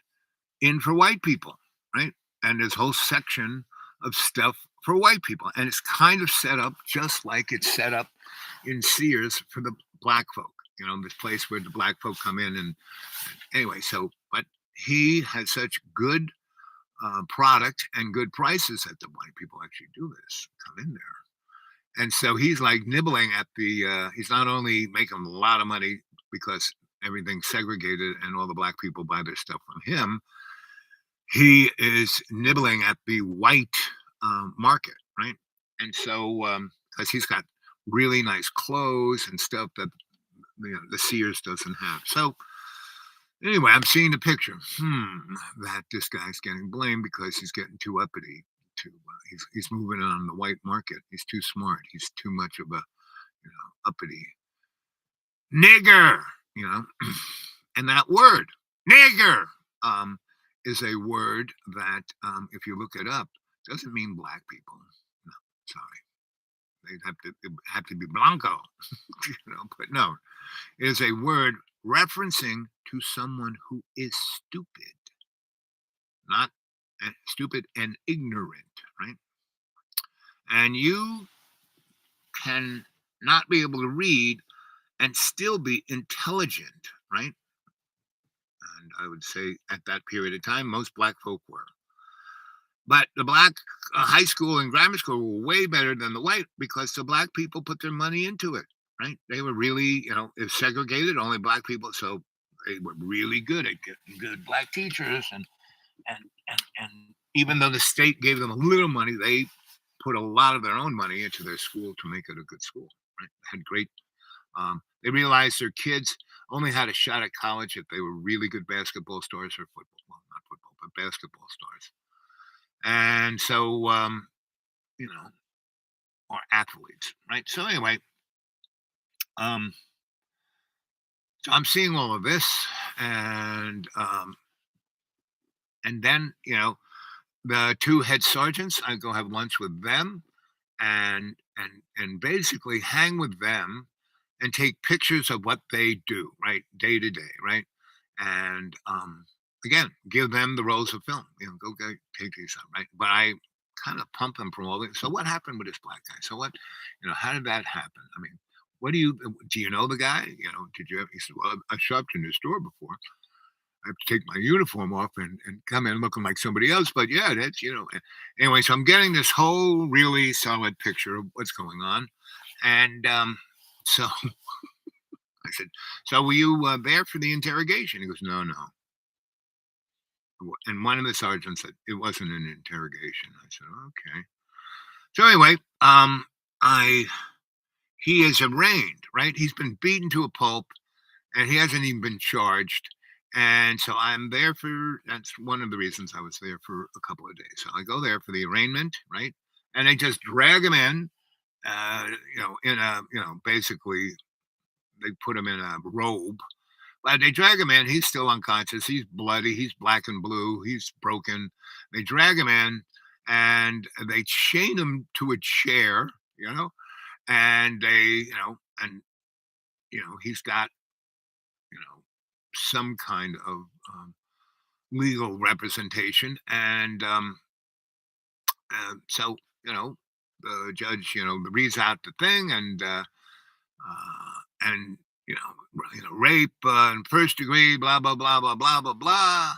in for white people, right? And there's a whole section of stuff for white people. And it's kind of set up just like it's set up in Sears for the black folk, this place where the black folk come in. And anyway, but he had such good product and good prices that the white people actually do this, come in there. And so he's like nibbling at the, he's not only making a lot of money because everything's segregated and all the black people buy their stuff from him, he is nibbling at the white market, right? And so, because he's got really nice clothes and stuff that the Sears doesn't have. So anyway, I'm seeing the picture. That this guy's getting blamed because he's getting too uppity. He's moving on the white market. He's too smart. He's too much of a uppity nigger. And that word nigger is a word that if you look it up doesn't mean black people. No, sorry. They'd have to be blanco, but no, it is a word referencing to someone who is stupid, not stupid and ignorant, right? And you can not be able to read and still be intelligent, right? And I would say at that period of time, most black folk were. But the black high school and grammar school were way better than the white because the black people put their money into it, right? They were really, it segregated, only black people. So they were really good at getting good black teachers. And even though the state gave them a little money, they put a lot of their own money into their school to make it a good school, right? They had great, they realized their kids only had a shot at college if they were really good basketball stars or football. Well, not football, but basketball stars. And so, or athletes, right? So anyway, so I'm seeing all of this, and then the two head sergeants, I go have lunch with them, and basically hang with them, and take pictures of what they do, right, day to day, right, and again, give them the rolls of film. Go take these out, right? But I kind of pump them from all this. So what happened with this black guy? So what, how did that happen? I mean, what do you know the guy? Did you ever? He said, well, I shopped in his store before. I have to take my uniform off and come in looking like somebody else. But yeah, that's, anyway, so I'm getting this whole really solid picture of what's going on. And so I said, so were you there for the interrogation? He goes, no. And one of the sergeants said, it wasn't an interrogation. I said, okay. So anyway, he is arraigned, right? He's been beaten to a pulp and he hasn't even been charged. And so I'm there that's one of the reasons I was there for a couple of days. So I go there for the arraignment, right? And they just drag him in, in a, basically they put him in a robe. But they drag him in. He's still unconscious. He's bloody. He's black and blue. He's broken. They drag him in and they chain him to a chair, and they, he's got, some kind of legal representation. And so, the judge, reads out the thing and rape and first degree, blah, blah, blah, blah, blah, blah, blah.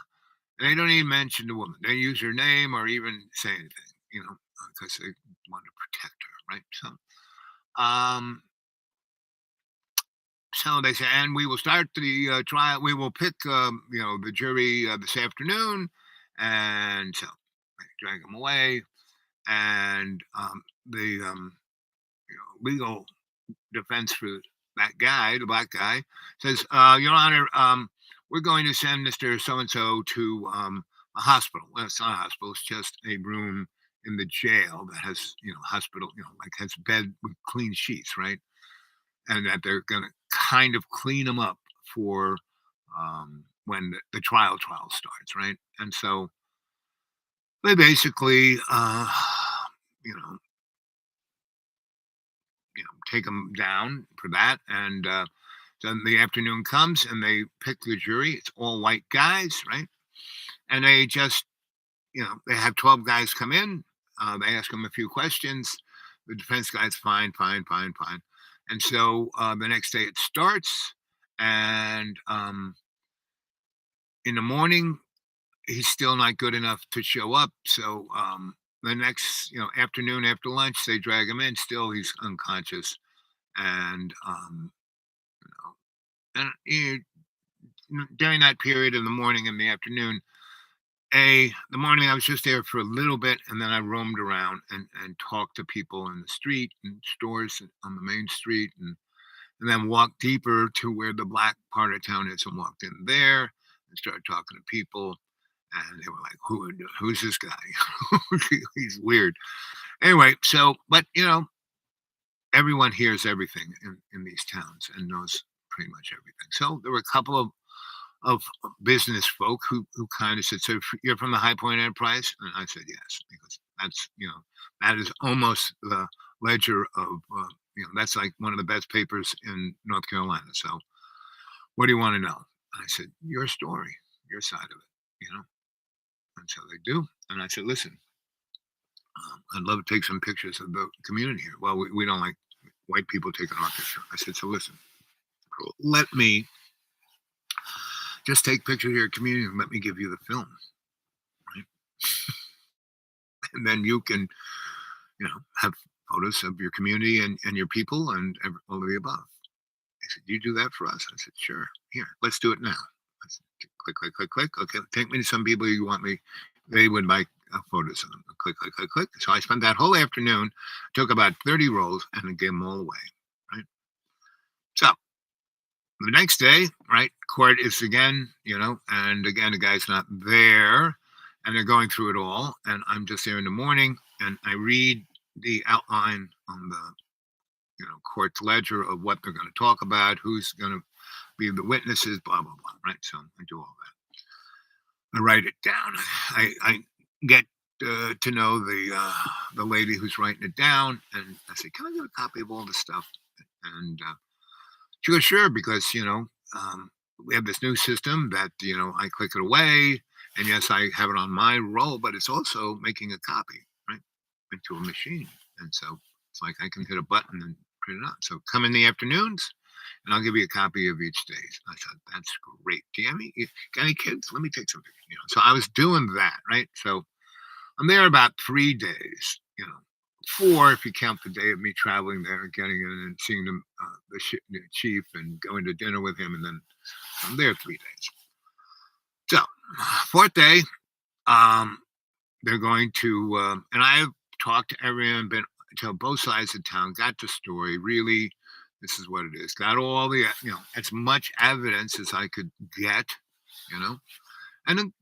And they don't even mention the woman. They use her name or even say anything, because they want to protect her, right? So they say, and we will start the trial. We will pick, the jury this afternoon. And so they drag him away. And the legal defense for that guy, the black guy, says, Your Honor, we're going to send Mr. So-and-so to a hospital. Well, it's not a hospital. It's just a room in the jail that has, hospital, like has bed with clean sheets, right? And that they're going to kind of clean them up for when the trial starts, right? And so they basically, take them down for that. And then the afternoon comes and they pick the jury. It's all white guys, right? And they just, they have 12 guys come in. They ask them a few questions. The defense guy's fine. And so the next day it starts. And in the morning, he's still not good enough to show up. So the next, afternoon after lunch, they drag him in. Still, he's unconscious, and during that period in the morning and the afternoon, the morning I was just there for a little bit, and then I roamed around and talked to people in the street and stores on the main street, and then walked deeper to where the black part of town is, and walked in there and started talking to people, and they were like, who's this guy? He's weird. Anyway, so but everyone hears everything in these towns and knows pretty much everything. So there were a couple of business folk who kind of said, "So you're from the High Point Enterprise?" And I said, "Yes," because that's that is almost the ledger of that's like one of the best papers in North Carolina. So what do you want to know? I said, "Your story, your side of it," And so they do. And I said, "Listen, I'd love to take some pictures of the community here." Well, we don't like white people taking our picture. I said, "So listen, let me just take pictures of your community and let me give you the film, right? And then you can, have photos of your community and your people and all of the above." He said, "You do that for us?" I said, "Sure. Here, let's do it now." I said, "Click, click, click, click. Okay, take me to some people you want me. They would like photos of them." Click, click, click, click. So I spent that whole afternoon, took about 30 rolls, and then gave them all away, right? So the next day, right, court is again, and again, the guy's not there, and they're going through it all, and I'm just there in the morning, and I read the outline on the, court's ledger of what they're going to talk about, who's going to be the witnesses, blah, blah, blah, right? So I do all that. I write it down. I get to know the lady who's writing it down, and I say, "Can I get a copy of all this stuff?" And she goes, "Sure," because we have this new system that I click it away, and yes, I have it on my roll, but it's also making a copy, right, into a machine, and so it's like I can hit a button and print it out. So come in the afternoons, and I'll give you a copy of each day. I thought, that's great. Do you have got any kids? Let me take some pictures. So I was doing that, right? So I'm there about 3 days, 4 if you count the day of me traveling there and getting in and seeing the chief and going to dinner with him, and then I'm there 3 days. So 4th day, they're going to, and I've talked to everyone, been to both sides of town, got the story. Really, this is what it is. Got all the, as much evidence as I could get, and then,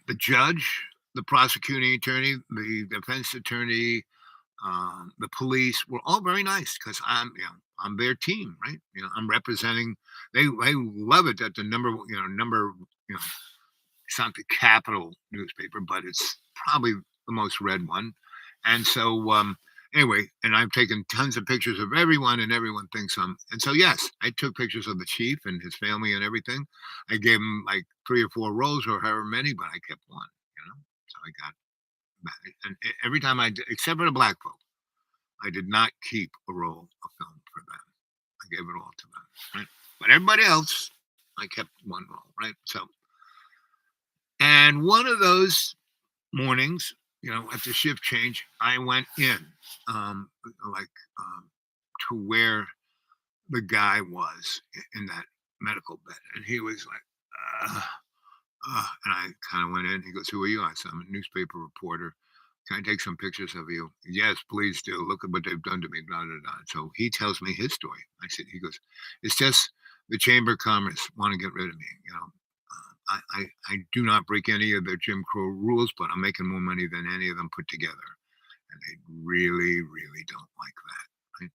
the judge, the prosecuting attorney, the defense attorney, the police were all very nice because I'm their team, right? I'm representing. They love it that the number, it's not the capital newspaper, but it's probably the most read one. And so anyway, and I've taken tons of pictures of everyone, and everyone thinks I'm. And so yes, I took pictures of the chief and his family and everything. I gave him like 3 or 4 rolls or however many, but I kept one. So I got that. And every time except for the black folk, I did not keep a roll of film for them. I gave it all to them, right? But everybody else, I kept one roll, right? So, and one of those mornings, at the shift change, I went in, like, to where the guy was in that medical bed, and he was like, and I kind of went in. He goes, "Who are you?" I said, "I'm a newspaper reporter. Can I take some pictures of you?" "Yes, please do. Look at what they've done to me." Blah, blah, blah. So he tells me his story. He goes, "It's just the Chamber of Commerce want to get rid of me. I do not break any of their Jim Crow rules, but I'm making more money than any of them put together. And they really, really don't like that." Right?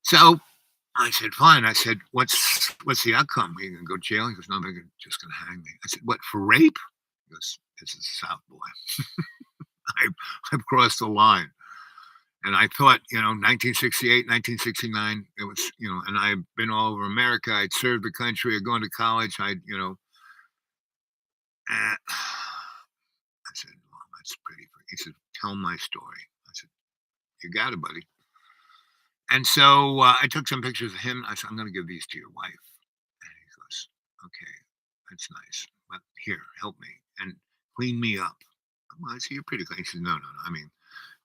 So I said, "Fine." I said, what's the outcome? Are you going to go to jail?" He goes, "No, they're just going to hang me." I said, "What, for rape?" He goes, "This is South boy." I've crossed the line. And I thought, 1968, 1969, it was, and I've been all over America. I'd served the country. I'd gone to college. I said, "Well, that's pretty." He said, "Tell my story." I said, "You got it, buddy." And so I took some pictures of him. I said, "I'm going to give these to your wife." And he goes, "Okay." that's nice. But here, help me and clean me up. Well, I see you're pretty clean. He says, no. I mean,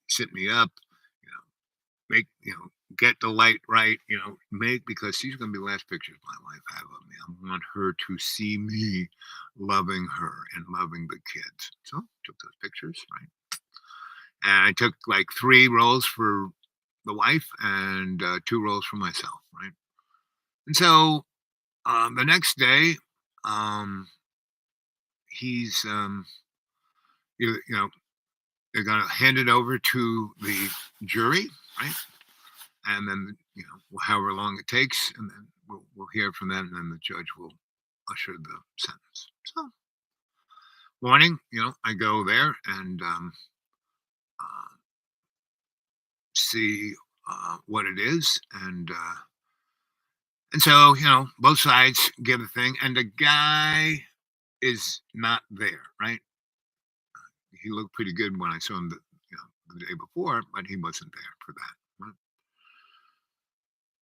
sit me up, you know, make, get the light right, because these are going to be the last pictures my wife have of me. I want her to see me loving her and loving the kids. So took those pictures, right? And I took like 3 rolls for the wife and 2 rolls for myself, right? And so the next day, he's, they're going to hand it over to the jury, right? And then, however long it takes, and then we'll hear from them, and then the judge will usher the sentence. So, morning, I go there and see what it is, and so both sides give a thing, and the guy is not there, right? He looked pretty good when I saw him the day before, but he wasn't there for that. Right?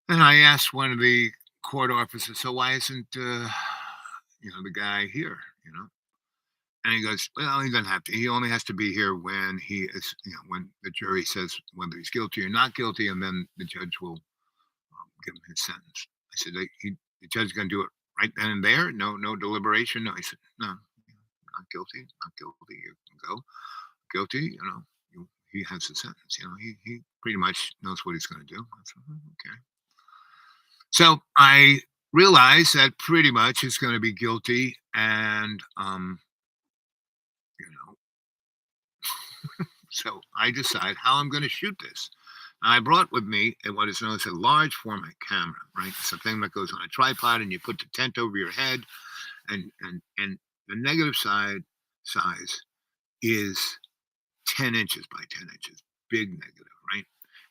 And I asked one of the court officers, so why isn't the guy here? And he goes, well, he doesn't have to. He only has to be here when he is, when the jury says whether he's guilty or not guilty, and then the judge will give him his sentence. I said, the judge is going to do it right then and there. No deliberation. No, he said, no, not guilty. You can go. Guilty. He has the sentence. He pretty much knows what he's going to do. I said, okay. So I realized that pretty much it's going to be guilty, and so I decide how I'm going to shoot this. Now, I brought with me what is known as a large format camera, right? It's a thing that goes on a tripod, and you put the tent over your head, and the negative size is 10 inches by 10 inches, big negative, right?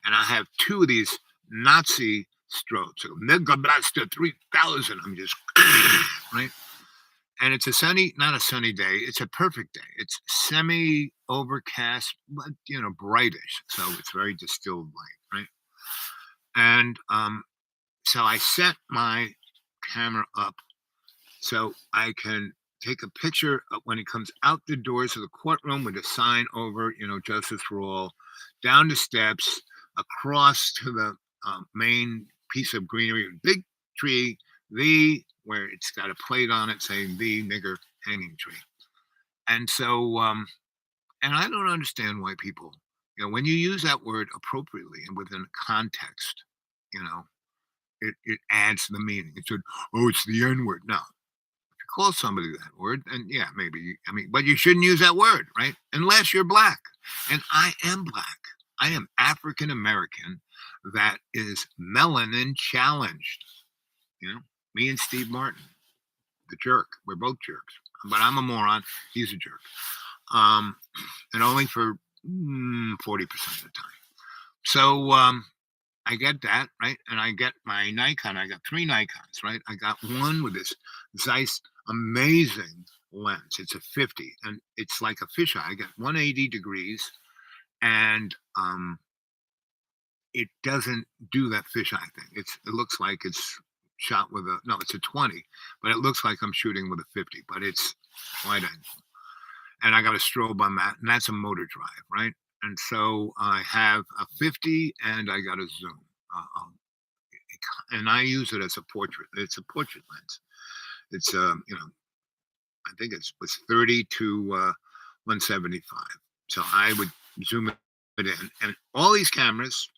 And I have 2 of these Nazi strobes, so Mega Blaster 3000. I'm just right. And it's not a sunny day. It's a perfect day. It's semi-overcast, but brightish. So it's very distilled light, right? And so I set my camera up so I can take a picture of when it comes out the doors of the courtroom with a sign over, justice for all, down the steps, across to the main piece of greenery, big tree, where it's got a plate on it saying the nigger hanging tree. And so, and I don't understand why people, when you use that word appropriately and within context, it adds the meaning. It said, oh, it's the N word. No, if you call somebody that word, and yeah, maybe, but you shouldn't use that word, right? Unless you're black. And I am black. I am African American that is melanin challenged. Me and Steve Martin, the jerk. We're both jerks, but I'm a moron. He's a jerk, and only for 40% of the time. So I get that, right, and I get my Nikon. I got 3 Nikons, right. I got one with this Zeiss amazing lens. It's a 50, and it's like a fisheye. I got 180 degrees, and it doesn't do that fisheye thing. It looks like it's shot with it's a 20, but it looks like I'm shooting with a 50, but it's wide angle. And I got a strobe on that, and that's a motor drive, right? And so I have a 50, and I got a zoom. And I use it as a portrait. It's a portrait lens. It's, I think was 30 to 175. So I would zoom it in. And all these cameras,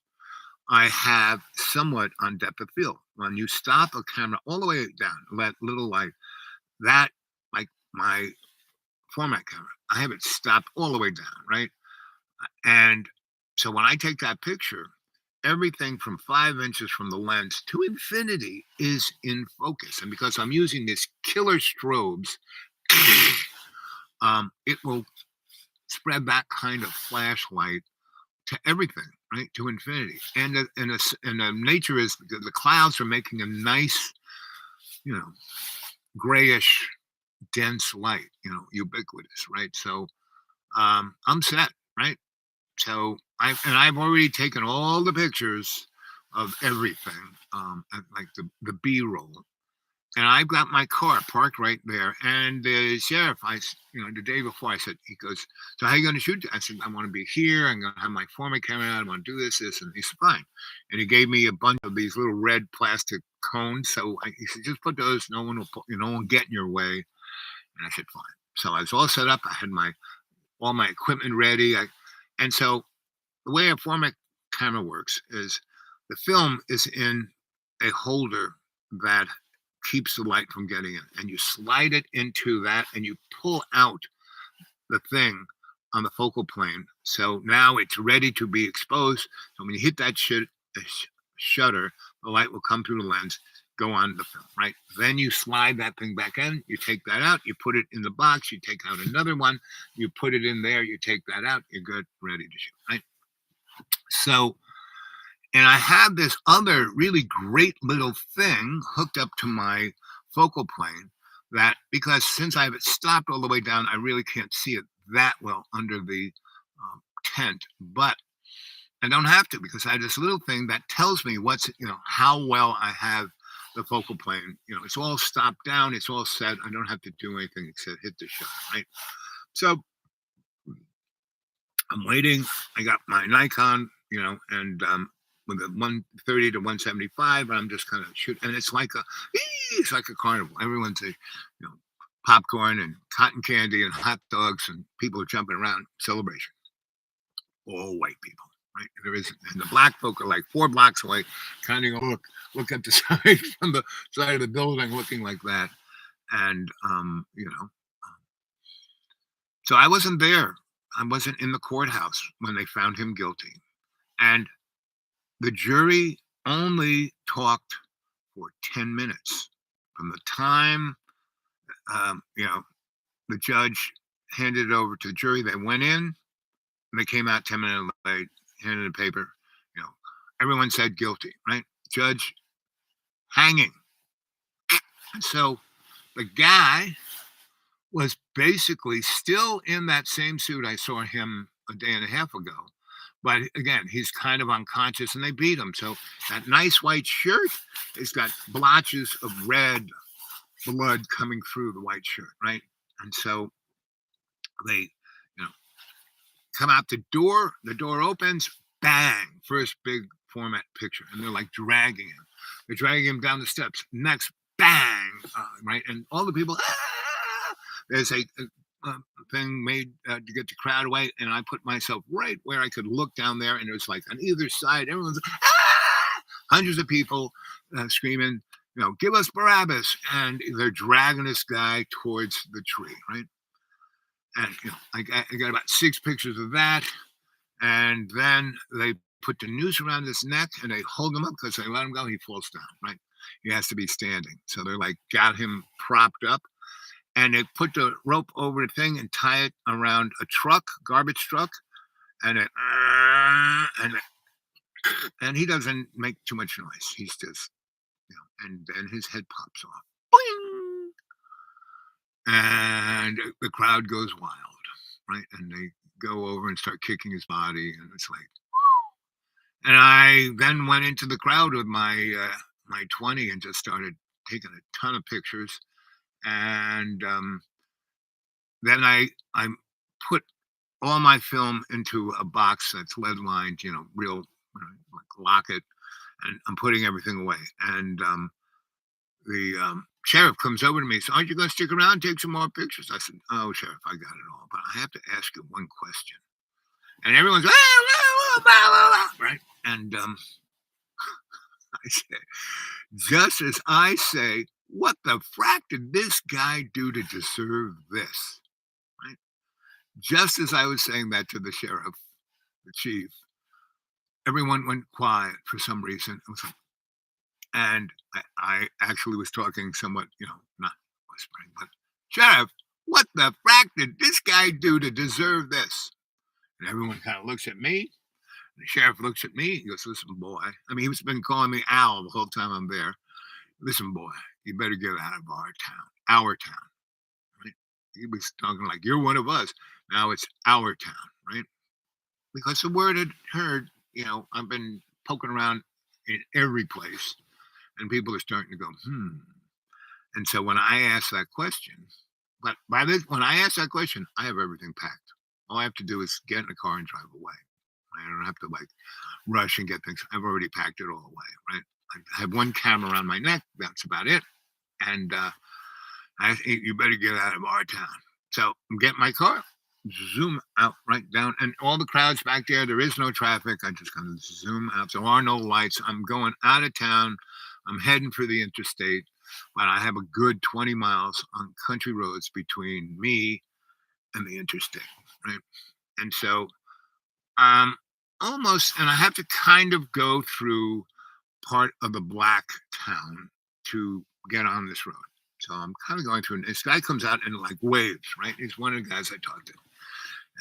I have somewhat on depth of field. When you stop a camera all the way down, that little light, that, like my format camera, I have it stopped all the way down, right? And so when I take that picture, everything from 5 inches from the lens to infinity is in focus. And because I'm using this killer strobes, it will spread that kind of flashlight to everything, right, to infinity. And the nature is the clouds are making a nice, grayish, dense light, ubiquitous, right? So I'm set, right? So I've already taken all the pictures of everything, like the B-roll, and I've got my car parked right there. And the sheriff, the day before, he goes, so how are you going to shoot? I said, I want to be here. I'm going to have my format camera out. I want to do this. And he said, fine. And he gave me a bunch of these little red plastic cones. So he said, just put those. No one will get in your way. And I said, fine. So I was all set up. I had all my equipment ready. And so the way a format camera works is the film is in a holder that keeps the light from getting in, and you slide it into that and you pull out the thing on the focal plane, so now it's ready to be exposed. So when you hit that shutter, the light will come through the lens, go on the film, right? Then you slide that thing back in, you take that out, you put it in the box, you take out another one, you put it in there, you take that out, you're good, ready to shoot, right? So, and I have this other really great little thing hooked up to my focal plane that, because since I have it stopped all the way down, I really can't see it that well under the tent. But I don't have to, because I have this little thing that tells me how well I have the focal plane. It's all stopped down, it's all set. I don't have to do anything except hit the shot, right? So I'm waiting. I got my Nikon, and with a 130 to 175, and I'm just kind of shooting, and it's like a carnival. Everyone's popcorn and cotton candy and hot dogs, and people are jumping around. Celebration. All white people, right? And the black folk are like 4 blocks away, kind of look at the side from the side of the building, looking like that, and so I wasn't there. I wasn't in the courthouse when they found him guilty, and the jury only talked for 10 minutes from the time the judge handed it over to the jury. They went in and they came out 10 minutes late, handed a paper. Everyone said guilty, right? Judge, hanging. And so the guy was basically still in that same suit I saw him a day and a half ago. But again, he's kind of unconscious, and they beat him. So that nice white shirt has got blotches of red blood coming through the white shirt, right? And so they, come out the door opens, bang, first big format picture, and they're like dragging him. They're dragging him down the steps. Next, bang, right? And all the people, there's a thing made to get the crowd away, and I put myself right where I could look down there, and it was like on either side, everyone's hundreds of people screaming, give us Barabbas, and they're dragging this guy towards the tree, right? And I got about 6 pictures of that, and then they put the noose around his neck and they hold him up, because they let him go, he falls down, right? He has to be standing, so they're like got him propped up. And they put the rope over the thing and tie it around a garbage truck, and and he doesn't make too much noise. He's just, and then his head pops off. Boing! And the crowd goes wild, right? And they go over and start kicking his body, and it's like, and I then went into the crowd with my 20 and just started taking a ton of pictures. And then I put all my film into a box that's lead lined, real, like lock it, and I'm putting everything away. And the sheriff comes over to me and says, aren't you going to stick around and take some more pictures? I said, oh, Sheriff, I got it all, but I have to ask you one question. And everyone's right? And I say, just as I say, what the frack did this guy do to deserve this? Right? Just as I was saying that to the sheriff, the chief, everyone went quiet for some reason. And I actually was talking somewhat, not whispering, but, Sheriff, what the frack did this guy do to deserve this? And everyone kind of looks at me. The sheriff looks at me. He goes, listen, boy. I mean, he's been calling me Al the whole time I'm there. Listen, boy, you better get out of our town, right? He was talking like, you're one of us. Now it's our town, right? Because the word had heard, I've been poking around in every place, and people are starting to go, And so when I ask that question, but when I ask that question, I have everything packed. All I have to do is get in the car and drive away. I don't have to like rush and get things. I've already packed it all away, right? I have one camera around my neck. That's about it. And you better get out of our town. So get my car, zoom out right down, and all the crowds back there. There is no traffic. I just kind of zoom out. There are no lights. I'm going out of town. I'm heading for the interstate, but I have a good 20 miles on country roads between me and the interstate, right? And so almost, and I have to kind of go through part of the black town to get on this road. So I'm kind of going through, and this guy comes out and like waves, right? He's one of the guys I talked to.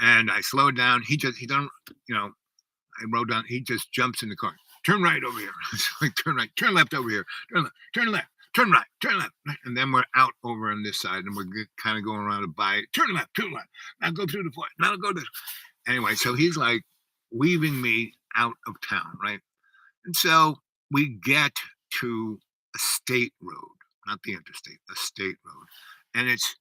And I slowed down. He don't, I rode down. He just jumps in the car. Turn right over here. It's like, turn right, turn left over here. Turn left, turn left, turn right, turn left. And then we're out over on this side and we're kind of going around a by. Turn left, turn left. Now go through the forest. Now go this. Anyway, so he's like weaving me out of town, right? And so we get to a state road, not the interstate, a state road. And it's,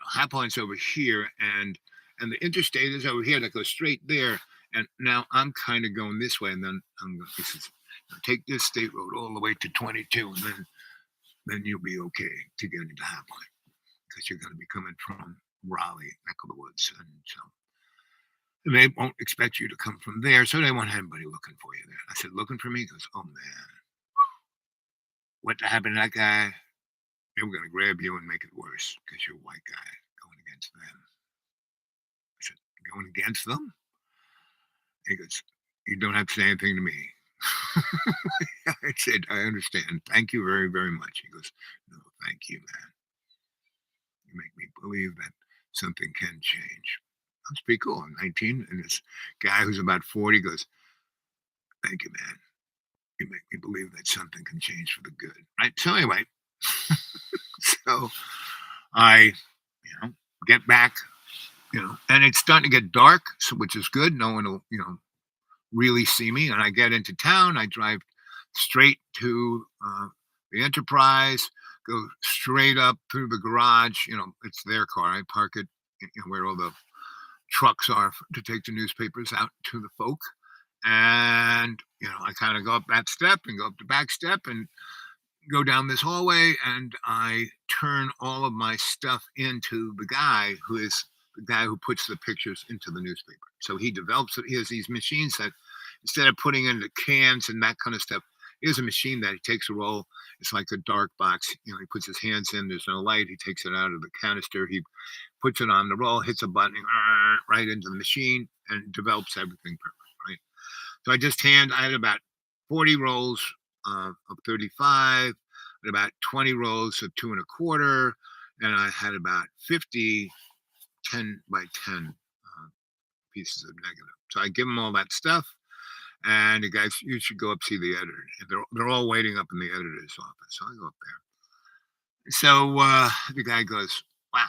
High Point's over here and the interstate is over here that goes straight there. And now I'm kind of going this way, and then I'm going to take this state road all the way to 22, and then you'll be okay to get into High Point because you're going to be coming from Raleigh, neck of the woods, and so they won't expect you to come from there, so they won't have anybody looking for you there. I said, looking for me? He goes, oh man, what happened to that guy? They were going to grab you and make it worse because you're a white guy going against them. I said, going against them? He goes, you don't have to say anything to me. I said, I understand. Thank you very, very much. He goes, no, thank you, man. You make me believe that something can change. That's pretty cool. I'm 19, and this guy who's about 40 goes, thank you, man. You make me believe that something can change for the good. Right? So anyway, so I, get back, and it's starting to get dark, so, which is good. No one will, really see me. And I get into town. I drive straight to the Enterprise, go straight up through the garage. It's their car. I park it where all the trucks are to take the newspapers out to the folk. And, I kind of go up that step and go up the back step and go down this hallway, and I turn all of my stuff into the guy who puts the pictures into the newspaper. So he develops it. He has these machines that instead of putting in the cans and that kind of stuff, he has a machine that he takes a roll. It's like a dark box. He puts his hands in. There's no light. He takes it out of the canister. He puts it on the roll, hits a button, right into the machine, and develops everything perfect, right? So I had about 40 rolls of 35, and about 20 rolls of 2 1/4, and I had about 50 10 by 10 pieces of negative. So I give them all that stuff, and the guys, you should go up see the editor. And they're all waiting up in the editor's office. So I go up there. So the guy goes, wow,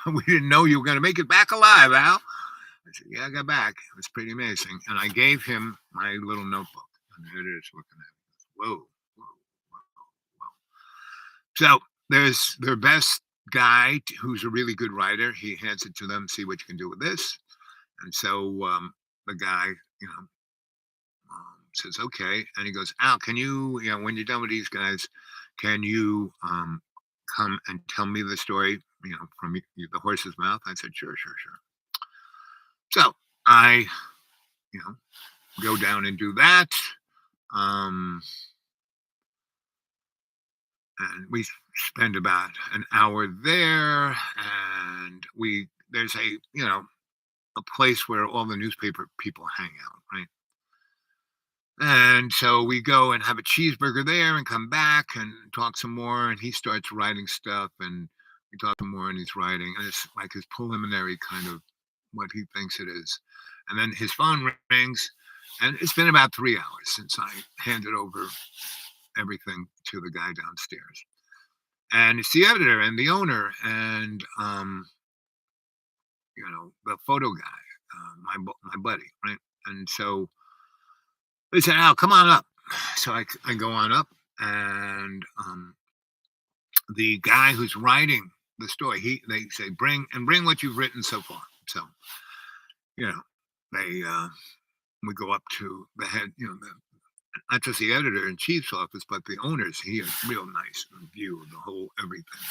we didn't know you were going to make it back alive, Al. I said, yeah, I got back. It was pretty amazing. And I gave him my little notebook, and the editor's looking at me. Whoa, whoa, whoa, whoa. So there's their best guy who's a really good writer. He hands it to them, see what you can do with this. And so the guy, says, okay. And he goes, Al, can you, when you're done with these guys, can you come and tell me the story, from the horse's mouth? I said, sure. So I, go down and do that. And we spend about an hour there, and there's a place where all the newspaper people hang out, right? And so we go and have a cheeseburger there and come back and talk some more, and he starts writing stuff, and we talk some more, and he's writing, and it's like his preliminary kind of what he thinks it is. And then his phone rings, and it's been about 3 hours since I handed over everything to the guy downstairs. And it's the editor and the owner and the photo guy, my buddy, right? And so they said, Al, come on up. So I go on up, and the guy who's writing the story, they say bring what you've written so far. So they we go up to the head, not just the editor in chief's office, but the owners. He has real nice view of the whole everything.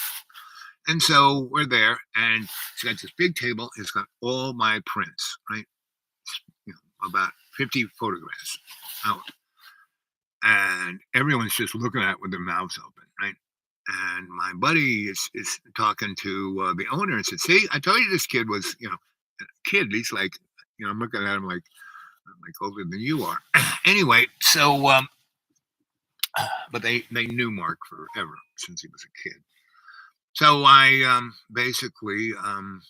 And so we're there, and it's got this big table. It's got all my prints, right? About 50 photographs out, and everyone's just looking at it with their mouths open, right? And my buddy is talking to the owner and said, "See, I told you this kid was, a kid." He's like, I'm looking at him like older than you are. Anyway, so but they knew Mark forever since he was a kid. So I basically, I'm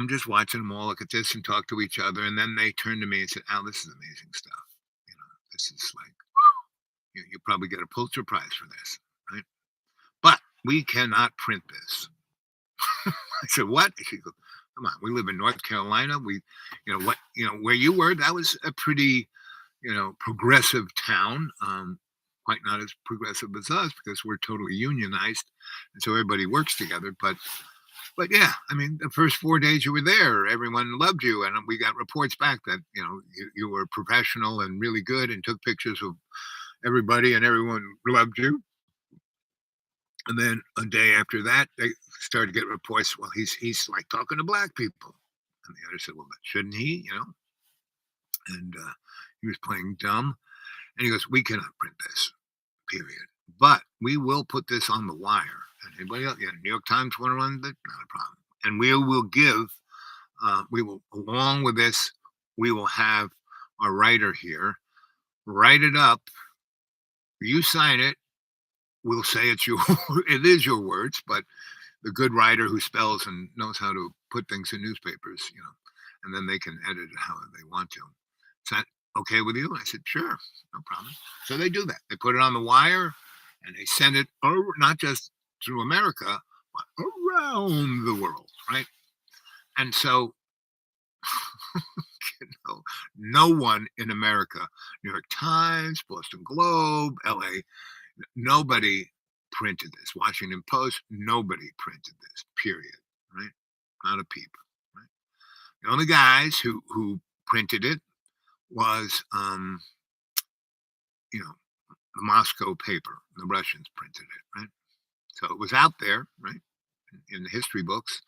just watching them all look at this and talk to each other, and then they turned to me and said, "Al, this is amazing stuff. This is like, you probably get a Pulitzer Prize for this, right? But we cannot print this." I said, "What?" She goes, "Come on, we live in North Carolina. We, where you were, that was a pretty, progressive town. Quite not as progressive as us because we're totally unionized, and so everybody works together. But yeah, I mean, the first 4 days you were there, everyone loved you, and we got reports back that you were professional and really good, and took pictures of everybody, and everyone loved you." And then a day after that, they started to get reports. "Well, he's like talking to black people," and the other said, "Well, but shouldn't he?" And he was playing dumb, and he goes, "We cannot print this, period. But we will put this on the wire. And anybody else, New York Times want to run it? Not a problem. And we will give, along with this, we will have a writer here write it up. You sign it. We'll say it is your words, but the good writer who spells and knows how to put things in newspapers, and then they can edit it however they want to. Is that okay with you?" I said, "Sure, no problem." So they do that. They put it on the wire, and they send it over, not just through America, but around the world, right? And so, no one in America, New York Times, Boston Globe, LA, nobody printed this. Washington Post, nobody printed this, period, right? Not a peep, right? The only guys who printed it was, the Moscow paper. The Russians printed it, right? So it was out there, right, in the history books.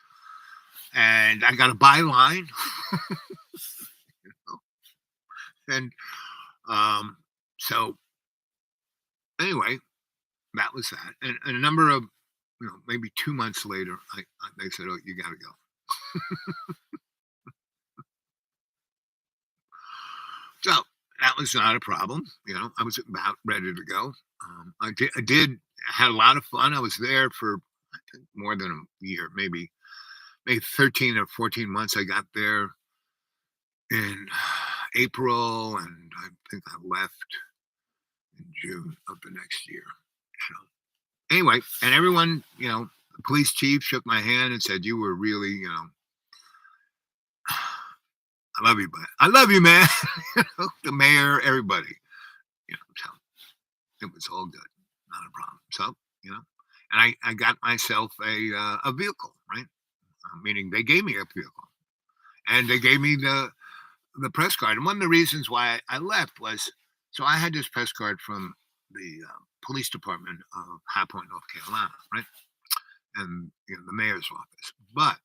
And I got a byline. And so anyway, that was that. And a number of, maybe 2 months later, they said, "Oh, you got to go." So that was not a problem. I was about ready to go. I had a lot of fun. I was there for, I think, more than a year, maybe 13 or 14 months. I got there in April, and I think I left in June of the next year. So anyway, and everyone, the police chief shook my hand and said, "You were really, I love you, but I love you, man." The mayor, everybody, so it was all good, not a problem. So, and I got myself a vehicle, right? Meaning they gave me a vehicle, and they gave me the press card. And one of the reasons why I left was, so I had this press card from the police department of High Point, North Carolina, right? And the mayor's office, but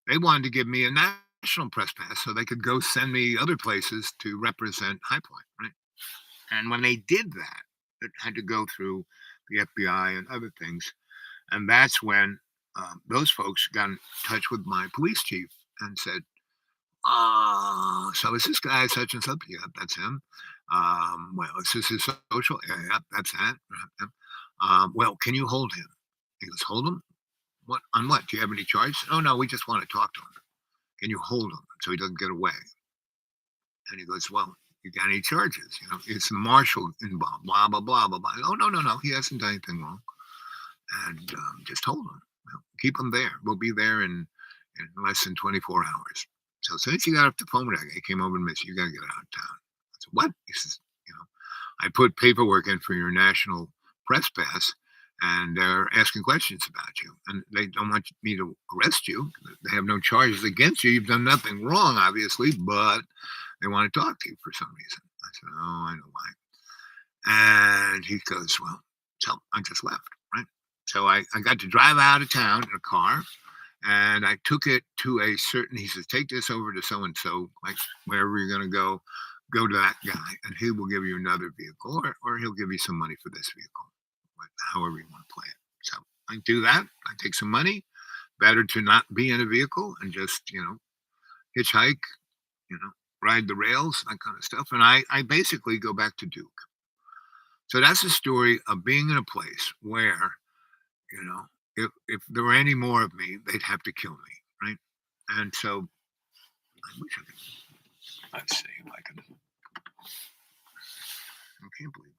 they wanted to give me a national press pass so they could go send me other places to represent High Point, right? And when they did that, it had to go through the FBI and other things. And that's when those folks got in touch with my police chief and said, "So is this guy such and such?" "Yeah, that's him." "Well, is this his social?" "Yeah, that's that." "Well, can you hold him?" He goes, "Hold him? What? On what? Do you have any charges?" "Oh, no, we just want to talk to him." "Can you hold him so he doesn't get away?" And he goes, "Well, you got any charges? It's the marshal involved, blah, blah, blah, blah, blah." "Oh, no, he hasn't done anything wrong." And just hold him. Keep him there. We'll be there in less than 24 hours. So as soon as he got off the phone with that guy, he came over and said, "You got to get out of town." I said, "What?" He says, I put paperwork in for your national press pass, and they're asking questions about you. And they don't want me to arrest you. They have no charges against you. You've done nothing wrong, obviously, but they want to talk to you for some reason. I said, oh, I know why. And he goes, well, so I just left, right? So I got to drive out of town in a car, and I took it to a certain, he says, take this over to so-and-so, like wherever you're going to go to that guy, and he will give you another vehicle, or he'll give you some money for this vehicle, however you want to play it. So I do that. I take some money. Better to not be in a vehicle and just, hitchhike, ride the rails, that kind of stuff. And I basically go back to Duke. So that's the story of being in a place where, if there were any more of me, they'd have to kill me, right? And so I wish I could. Let's see if I can. I can't believe it.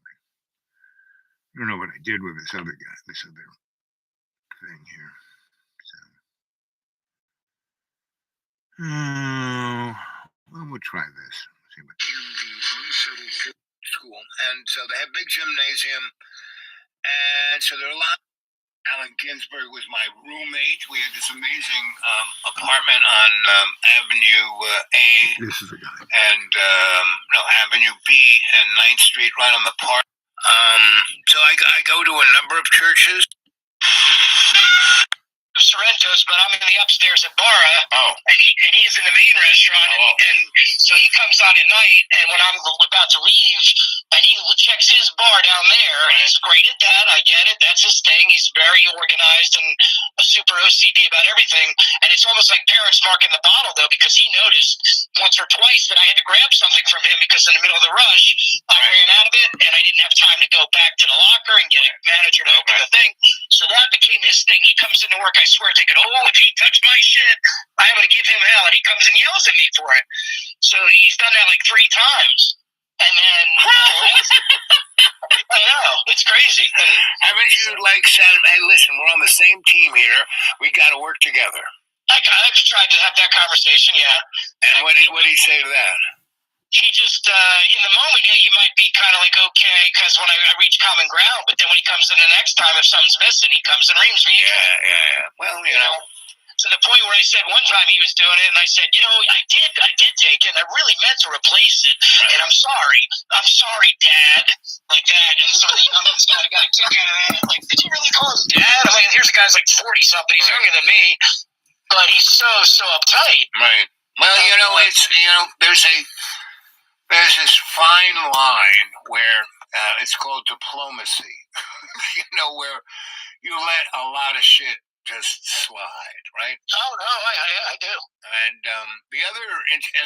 I don't know what I did with this other guy, this other thing here. Well, we'll try this. See what. School, and so they have big gymnasium, and so there are a lot. Allen Ginsberg was my roommate. We had this amazing apartment on Avenue A. This is the guy. And Avenue B and 9th Street, right on the park. So I go to a number of churches. Sorrento's, but I'm in the upstairs at Barra, and he's in the main restaurant, and so he comes on at night, and when I'm about to leave, and he checks his bar down there, and he's great at that, I get it, that's his thing, he's very organized and super OCD about everything, and it's almost like parents marking the bottle, though, because he noticed once or twice that I had to grab something from him, because in the middle of the rush, I ran out of it, and I didn't have time to go back to the locker and get a manager to open the thing, so that became his thing. He comes into work, I swear, thinking, if he touched my shit, I'm going to give him hell. And he comes and yells at me for it. So he's done that like 3 times. And then, I know, it's crazy. And haven't you said, hey, listen, we're on the same team here. We got to work together. I've tried to have that conversation, yeah. And what did he say to that? He just, in the moment, you might be kind of like, okay, because when I reach common ground, but then when he comes in the next time, if something's missing, he comes and reams me. Yeah. Well, you know. To the point where I said one time he was doing it, and I said, I did take it, and I really meant to replace it, and I'm sorry, Dad, like that. And so the youngest guy got a kick out of that. Like, did you really call him Dad? I mean, here's a guy's like 40-something, he's younger than me, but he's so uptight. Right. Well, there's this fine line where it's called diplomacy, where you let a lot of shit just slide, right? Oh, no, I do. And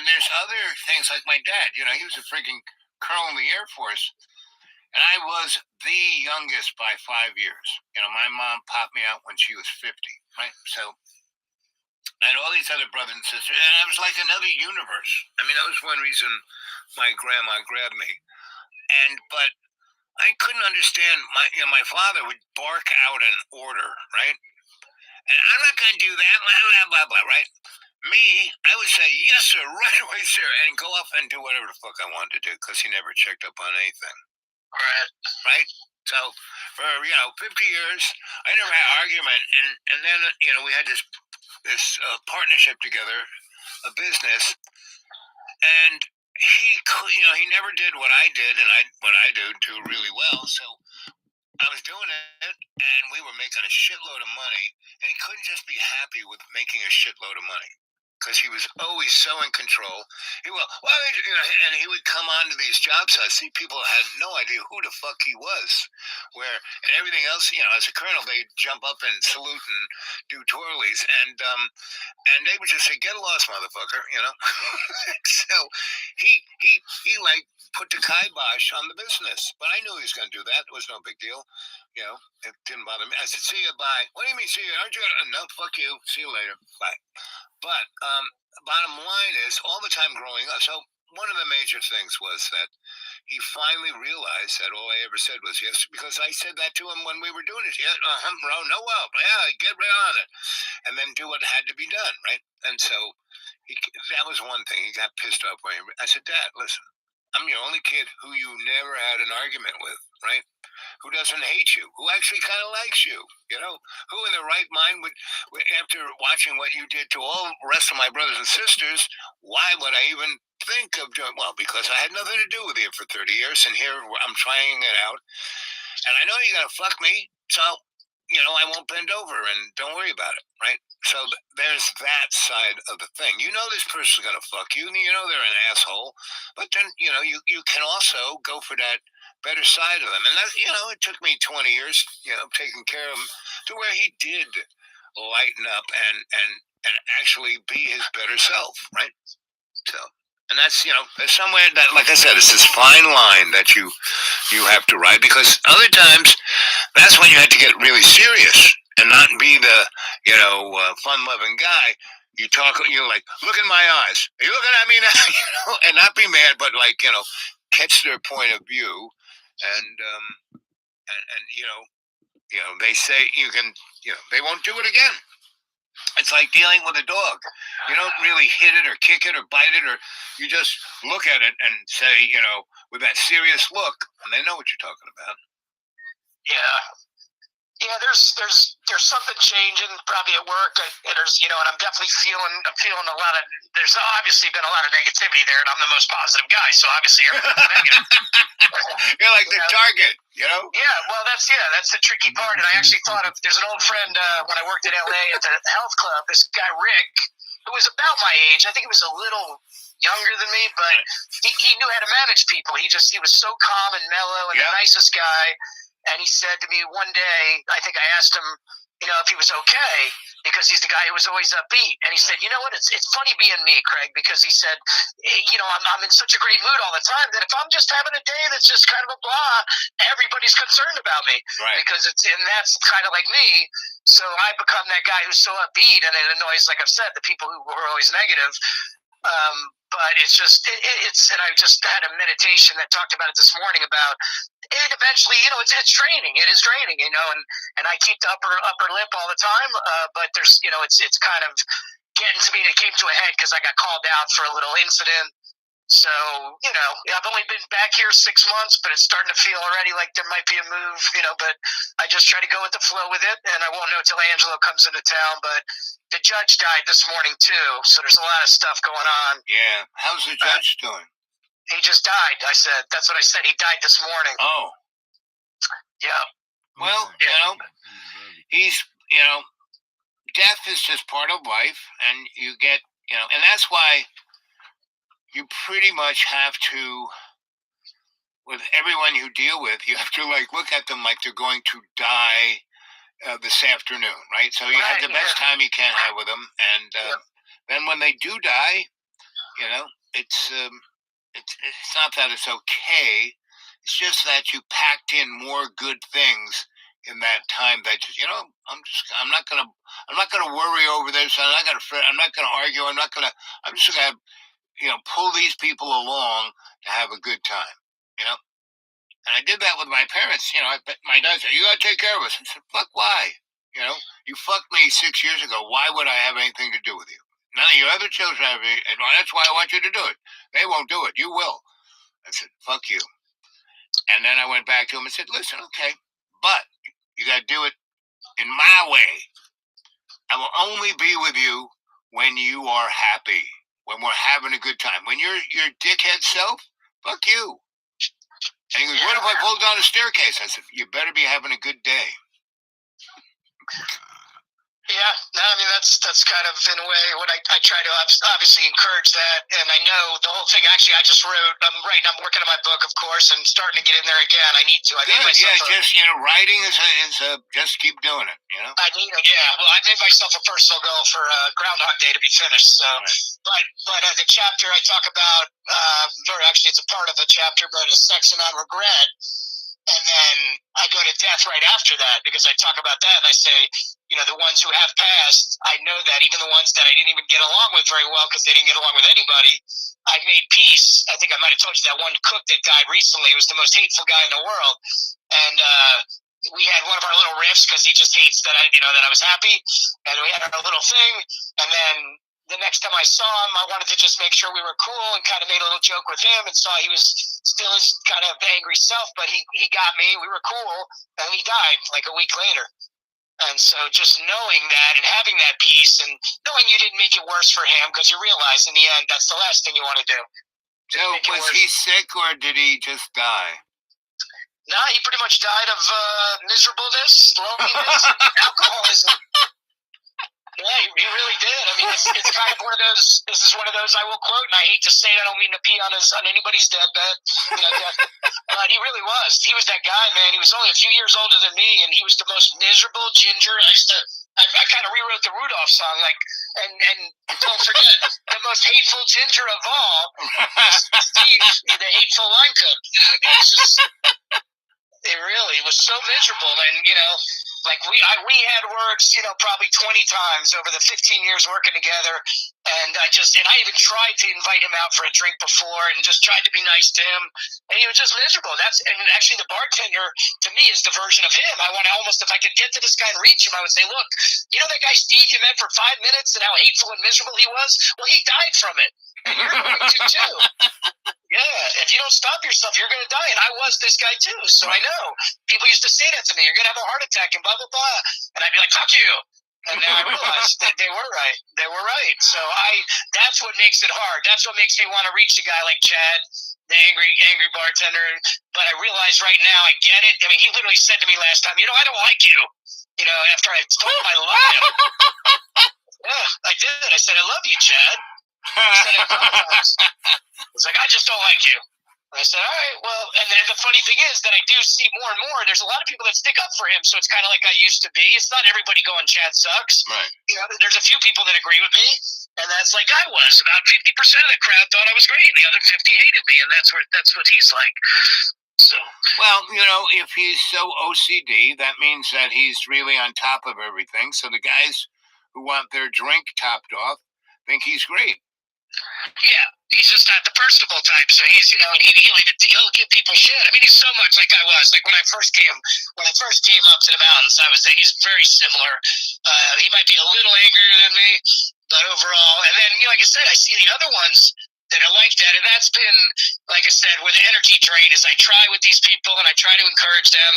there's other things like my dad, he was a freaking colonel in the Air Force, and I was the youngest by 5 years. My mom popped me out when she was 50, right? So I had all these other brothers and sisters, and I was like another universe. I mean, that was one reason my grandma grabbed me. But I couldn't understand, my father would bark out an order, right? And I'm not going to do that, blah, blah, blah, blah, right? Me, I would say, yes, sir, right away, sir, and go off and do whatever the fuck I wanted to do, because he never checked up on anything. Right? So, for, 50 years, I never had an argument, and then, we had this partnership together, a business, and he never did what I did, and what I do really well, so I was doing it, and we were making a shitload of money, and he couldn't just be happy with making a shitload of money, because he was always so in control. And he would come on to these job sites. See, people had no idea who the fuck he was, and everything else. As a colonel, they'd jump up and salute and do twirlies, and they would just say, "Get lost, motherfucker," So he put the kibosh on the business, but I knew he was going to do that. It was no big deal. It didn't bother me. I said, "See you, bye." What do you mean, see you? Aren't you? No, fuck you. See you later. Bye. But bottom line is, all the time growing up, so one of the major things was that he finally realized that all I ever said was yes, because I said that to him when we were doing it. Yeah, bro, no, well, yeah, get right on it, and then do what had to be done, right? And so that was one thing. He got pissed off when I said, "Dad, listen, I'm your only kid who you never had an argument with, right? Who doesn't hate you, who actually kind of likes you, who in their right mind would, after watching what you did to all the rest of my brothers and sisters, why would I even think of doing, well, because I had nothing to do with you for 30 years, and here I'm trying it out, and I know you're going to fuck me, so, I won't bend over, and don't worry about it, right? So there's that side of the thing. This person's going to fuck you, and they're an asshole, but then, you can also go for that better side of them. And that, it took me 20 years, taking care of him to where he did lighten up and actually be his better self, right? So, and that's, there's somewhere that, like I said, it's this fine line that you have to ride, because other times that's when you have to get really serious and not be the, fun-loving guy. You're like, look in my eyes. Are you looking at me now? And not be mad, but like, catch their point of view. And they say you can, they won't do it again. It's like dealing with a dog. You don't really hit it or kick it or bite it, or you just look at it and say, with that serious look, and they know what you're talking about. Yeah, there's something changing probably at work. And there's, and I'm definitely feeling a lot of. There's obviously been a lot of negativity there, and I'm the most positive guy, so obviously everything's negative. You're like the target, Yeah, well, that's the tricky part. And I actually thought of, there's an old friend when I worked in LA at the health club. This guy Rick, who was about my age. I think he was a little younger than me, but he knew how to manage people. He was so calm and mellow and the nicest guy. And he said to me one day, I think I asked him, if he was okay, because he's the guy who was always upbeat. And he said, you know what, it's funny being me, Craig, because he said, I'm in such a great mood all the time that if I'm just having a day that's just kind of a blah, everybody's concerned about me. Right. Because that's kind of like me. So I become that guy who's so upbeat, and it annoys, like I've said, the people who are always negative. But it's just, and I just had a meditation that talked about it this morning about it. Eventually, it's draining. It is draining, and I keep the upper lip all the time. But there's, it's kind of getting to me. It came to a head because I got called out for a little incident. So, I've only been back here 6 months, but it's starting to feel already like there might be a move, but I just try to go with the flow with it, and I won't know till Angelo comes into town, but the judge died this morning too, so there's a lot of stuff going on. Yeah. How's the judge doing? He just died, that's what I said, he died this morning. Oh. Yeah. Well, he's, death is just part of life, and you get, and that's why you pretty much have to, with everyone you deal with, you have to look at them like they're going to die this afternoon, right? So you have the best time you can have with them, and then when they do die, it's not that it's okay. It's just that you packed in more good things in that time that I'm not gonna worry over this. I'm not gonna argue. I'm just gonna pull these people along to have a good time, And I did that with my parents. My dad said, "You gotta take care of us." I said, "Fuck, why? You fucked me 6 years ago. Why would I have anything to do with you? None of your other children have any, and that's why I want you to do it. They won't do it. You will." I said, "Fuck you." And then I went back to him and said, "Listen, okay, but you gotta do it in my way. I will only be with you when you are happy, when we're having a good time. When you're your dickhead self, fuck you." And he goes, "What if I fall down a staircase?" I said, "You better be having a good day." Yeah, no, I mean, that's kind of, in a way, what I try to obviously encourage that. And I know the whole thing, actually, I'm working on my book, of course, and starting to get in there again. I need to. Writing is just keep doing it, I need it, well, I made myself a personal goal for Groundhog Day to be finished. So, right. But the chapter I talk about, or actually it's a part of the chapter, but is Sex and on Regret. And then I go to death right after that, because I talk about that and I say, the ones who have passed, I know that even the ones that I didn't even get along with very well because they didn't get along with anybody, I made peace. I think I might have told you that one cook that died recently was the most hateful guy in the world. And we had one of our little riffs because he just hates that I was happy. And we had our little thing. And then the next time I saw him, I wanted to just make sure we were cool and kind of made a little joke with him and saw he was still his kind of angry self, but he got me. We were cool, and he died like a week later. And so just knowing that and having that peace and knowing you didn't make it worse for him, because you realize in the end that's the last thing you want to do. So was he sick or did he just die? No, he pretty much died of miserableness, loneliness, alcoholism. Yeah, he really did. I mean, it's kind of one of those. This is one of those I will quote, and I hate to say it. I don't mean to pee on anybody's deathbed. But he really was. He was that guy, man. He was only a few years older than me, and he was the most miserable ginger. I kind of rewrote the Rudolph song, like, and don't forget the most hateful ginger of all, Steve, the hateful line cook. I mean, it's just. It really was so miserable, and like we had words, probably 20 times over the 15 years working together, and I even tried to invite him out for a drink before, and just tried to be nice to him, and he was just miserable. And actually, the bartender to me is the version of him. I want to almost, if I could get to this guy and reach him, I would say, look, you know that guy Steve you met for 5 minutes, and how hateful and miserable he was? Well, he died from it. And you're going to too. Yeah, if you don't stop yourself, you're going to die. And I was this guy too, so I know. People used to say that to me. You're going to have a heart attack and blah, blah, blah. And I'd be like, fuck you. And now I realized that they were right. They were right. So that's what makes it hard. That's what makes me want to reach a guy like Chad, the angry bartender. But I realize right now, I get it. I mean, he literally said to me last time, I don't like you. After I told him I love him. Yeah, I did. I said, I love you, Chad. I said it sometimes. It's like, I just don't like you. And I said, all right, well, and then the funny thing is that I do see more and more, there's a lot of people that stick up for him, so it's kind of like I used to be. It's not everybody going, Chad sucks. Right. There's a few people that agree with me, and that's like I was. About 50% of the crowd thought I was great, the other 50 hated me, and that's what he's like. So. Well, if he's so OCD, that means that he's really on top of everything, so the guys who want their drink topped off think he's great. Yeah, he's just not the personable type. So he's, he'll give people shit. I mean, he's so much like I was. Like when I first came up to the mountains, I would say he's very similar. He might be a little angrier than me, but overall. And then, like I said, I see the other ones that are like that, and that's been, like I said, where the energy drain is. I try with these people, and I try to encourage them.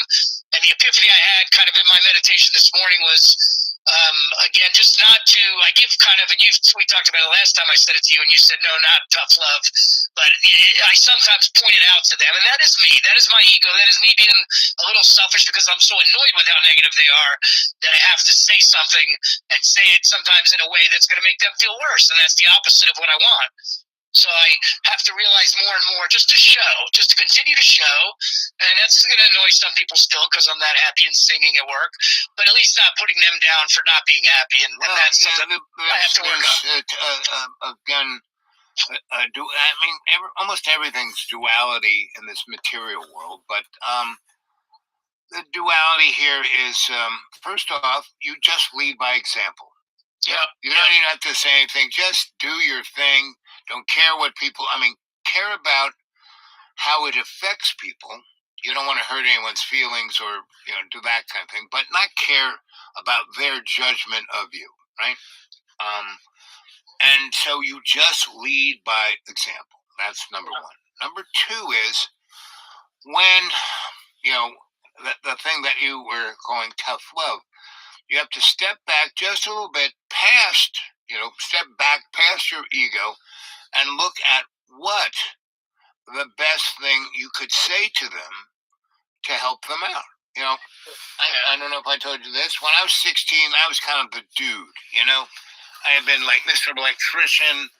And the epiphany I had kind of in my meditation this morning was. Again, just not to, I give kind of, and we talked about it last time I said it to you, and you said, no, not tough love, but I sometimes point it out to them, and that is me, that is my ego, that is me being a little selfish because I'm so annoyed with how negative they are that I have to say something and say it sometimes in a way that's going to make them feel worse, and that's the opposite of what I want. So I have to realize more and more just to continue to show, and that's going to annoy some people still because I'm not happy and singing at work, but at least not putting them down for not being happy, and that's something I have to work on. Almost everything's duality in this material world, but the duality here is, first off, you just lead by example. Yeah. You don't even have to say anything, just do your thing. Don't care what people, care about how it affects people. You don't want to hurt anyone's feelings or, do that kind of thing, but not care about their judgment of you, right? And so you just lead by example. That's number one. Number two is when, the thing that you were calling tough love, you have to step back just a little bit past, step back past your ego and look at what the best thing you could say to them to help them out. I don't know if I told you this. When I was 16, I was kind of the dude, I had been like Mr. Electrician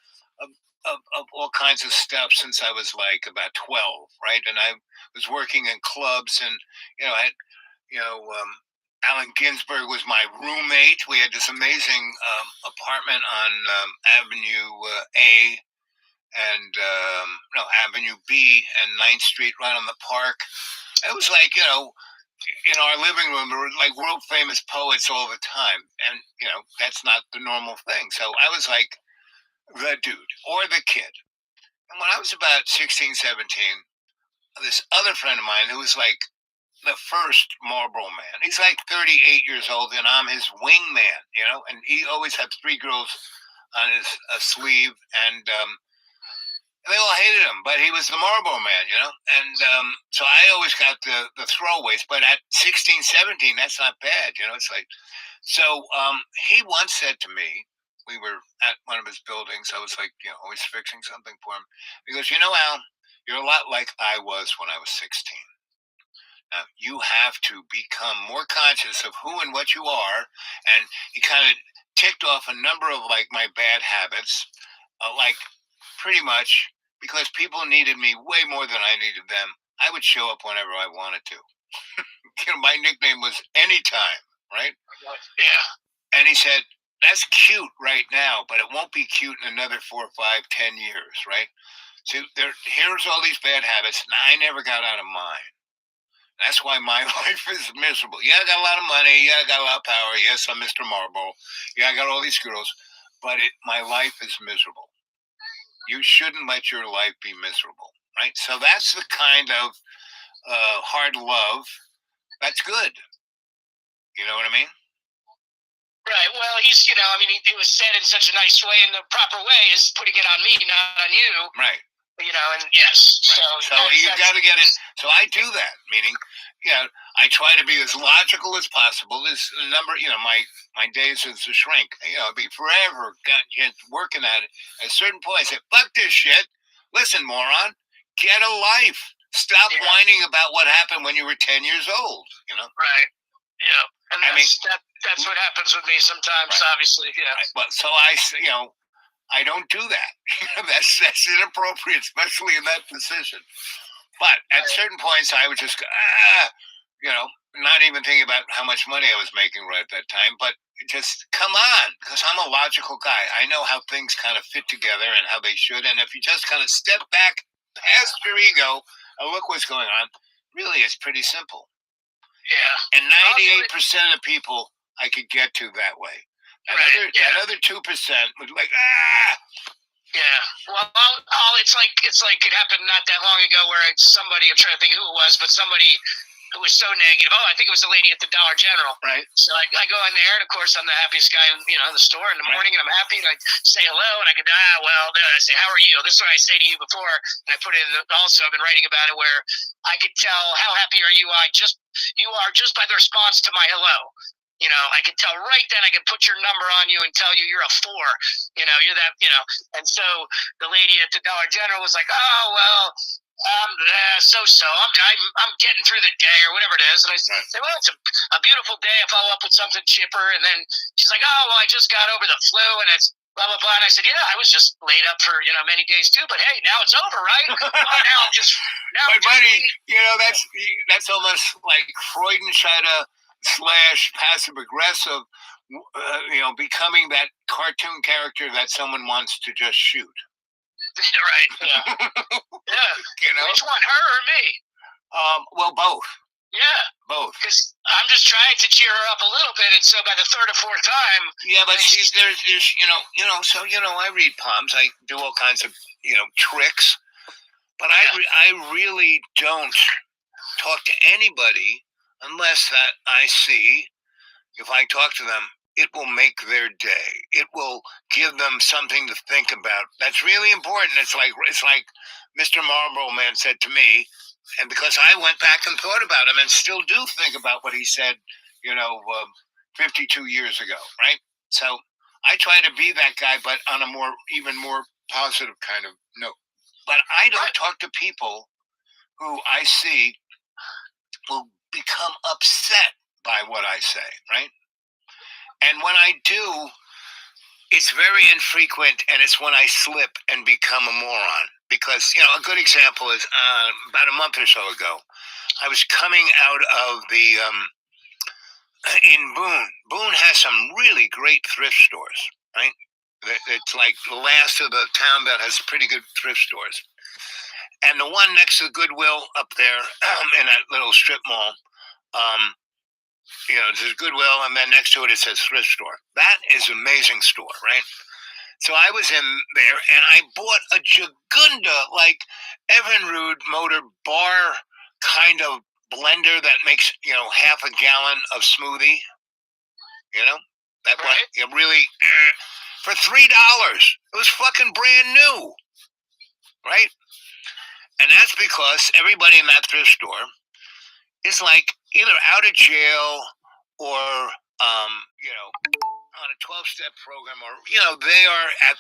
of all kinds of stuff since I was like about 12, right? And I was working in clubs and, Allen Ginsberg was my roommate. We had this amazing apartment on Avenue A and Avenue B and 9th Street right on the park. It was like, in our living room, there were like world famous poets all the time. And, that's not the normal thing. So I was like the dude or the kid. And when I was about 16, 17, this other friend of mine who was like the first Marlboro man, he's like 38 years old and I'm his wingman, and he always had 3 girls on his sleeve, and they all hated him. But he was the Marlboro Man, And so I always got the throwaways. But at 16, 17, that's not bad, It's like so. He once said to me, we were at one of his buildings. I was like, always fixing something for him. He goes, Al, you're a lot like I was when I was 16. You have to become more conscious of who and what you are. And he kind of ticked off a number of like my bad habits, like pretty much because people needed me way more than I needed them. I would show up whenever I wanted to. My nickname was Anytime, right? Yeah. And he said, that's cute right now, but it won't be cute in another 4, 5, 10 years, right? So here's all these bad habits, and I never got out of mine. That's why my life is miserable. Yeah, I got a lot of money. Yeah, I got a lot of power. Yes, I'm Mr. Marlboro. Yeah, I got all these girls. But my life is miserable. You shouldn't let your life be miserable, right? So that's the kind of hard love that's good. You know what I mean? Right. Well, he's, it was said in such a nice way, in the proper way, is putting it on me, not on you. Right. And yes. Right. So you got to get in. So I do that, meaning, I try to be as logical as possible. This number, my days as a shrink, be forever working at it. At a certain point, I say, fuck this shit. Listen, moron, get a life. Stop whining about what happened when you were 10 years old, Right. Yeah. And that's what happens with me sometimes, right. Obviously. Yeah. Right. But so I don't do that. That's inappropriate, especially in that position. But at certain points, I would just go, not even thinking about how much money I was making right at that time, but just come on, because I'm a logical guy. I know how things kind of fit together and how they should. And if you just kind of step back past your ego and look what's going on, really, it's pretty simple. Yeah. And 98% of people I could get to that way. That other 2% was like, Yeah. Well, it's like it happened not that long ago where somebody, I'm trying to think who it was, but somebody who was so negative. Oh, I think it was the lady at the Dollar General. Right. So I go in there, and of course I'm the happiest guy in the store in the morning, and I'm happy, and I say hello, and I go, then I say, how are you? This is what I say to you before, and I put it in also, I've been writing about it, where I could tell how happy are you just by the response to my hello. I could tell right then, I could put your number on you and tell you you're a 4. You're that, and so the lady at the Dollar General was like, oh, well, so-so. I'm getting through the day or whatever it is. And I say, well, it's a beautiful day. I follow up with something chipper. And then she's like, oh, well, I just got over the flu and it's blah, blah, blah. And I said, yeah, I was just laid up for, many days too. But hey, now it's over, right? Now I'm just... But buddy, that's almost like Freudenscheider / passive aggressive, becoming that cartoon character that someone wants to just shoot. Right. Yeah. Yeah. Which one, her or me? Well, both. Yeah. Both. Because I'm just trying to cheer her up a little bit, and so by the third or fourth time. Yeah, but there's so I read palms. I do all kinds of tricks, but I really don't talk to anybody unless that I see, if I talk to them, it will make their day. It will give them something to think about. That's really important. It's like Mr. Marlboro Man said to me, and because I went back and thought about him and still do think about what he said, 52 years ago, right? So I try to be that guy, but on a even more positive kind of note. But I don't talk to people who I see will become upset by what I say, right? And when I do, it's very infrequent, and it's when I slip and become a moron. Because, a good example is about a month or so ago, I was coming out of in Boone. Boone has some really great thrift stores, right? It's like the last of the town that has pretty good thrift stores. And the one next to the Goodwill up there in that little strip mall, there's Goodwill, and then next to it says thrift store. That is an amazing store, right? So I was in there, and I bought a Jagunda, like Evinrude motor bar kind of blender that makes, half a gallon of smoothie. That right. one, really. for $3. It was fucking brand new, right? And that's because everybody in that thrift store is like either out of jail or, on a 12-step program, or they are at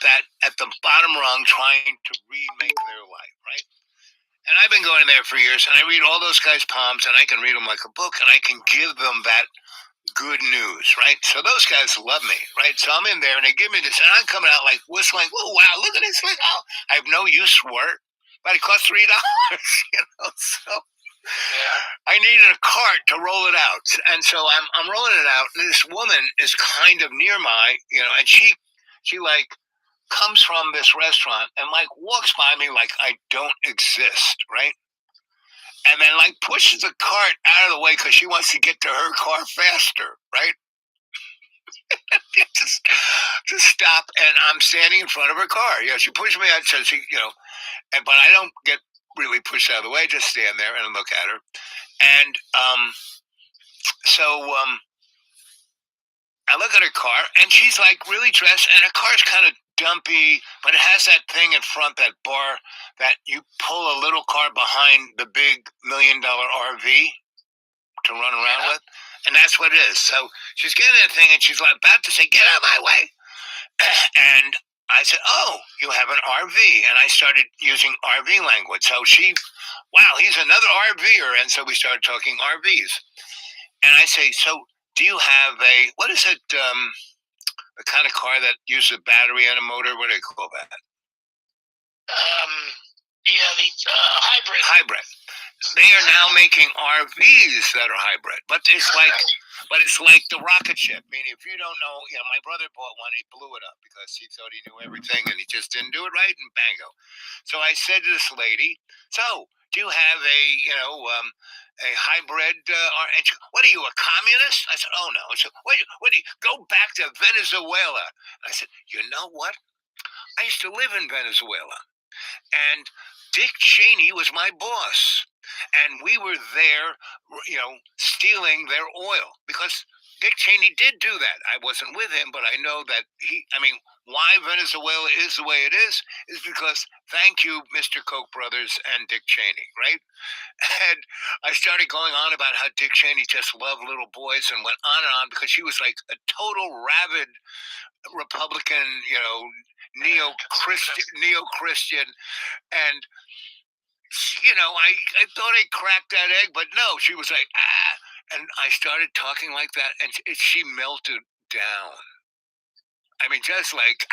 the bottom rung trying to remake their life, right? And I've been going there for years, and I read all those guys' palms, and I can read them like a book, and I can give them that good news, right? So those guys love me, right? So I'm in there, and they give me this, and I'm coming out like whistling. Oh wow, look at this! Like, oh, I have no use for it, but it cost $3, So I needed a cart to roll it out, and so I'm rolling it out. And this woman is kind of near my, and she like comes from this restaurant and like walks by me like I don't exist, right? And then like pushes the cart out of the way because she wants to get to her car faster, right? just stop, and I'm standing in front of her car. She pushed me out, so she, but I don't get really pushed out of the way. Just stand there and look at her, and so I look at her car, and she's like really dressed, and her car's kind of dumpy, but it has that thing in front, that bar that you pull a little car behind the big $1 million RV to run around with, and that's what it is. So she's getting that thing, and she's like about to say, "Get out of my way," and I said, "Oh, you have an RV," and I started using RV language. So wow, he's another RVer, and so we started talking RVs, and I say, "So do you have what is it? The kind of car that uses a battery and a motor? What do they call that?" The hybrid. Hybrid. They are now making RVs that are hybrid, but it's like the rocket ship. I mean, if you don't know, my brother bought one. He blew it up because he thought he knew everything, and he just didn't do it right, and bango. So I said to this lady, "So, do you have a hybrid? And she, what are you, a communist?" I said, "Oh no." I said, "What do you go back to Venezuela?" I said, "You know what? I used to live in Venezuela, and Dick Cheney was my boss, and we were there, stealing their oil because Dick Cheney did do that. I wasn't with him, but I know that why Venezuela is the way it is because thank you, Mr. Koch brothers and Dick Cheney, right?" And I started going on about how Dick Cheney just loved little boys and went on and on because she was like a total rabid Republican, neo-Christian, and I thought I cracked that egg, but no, she was like, and I started talking like that, and she melted down. I mean, just like,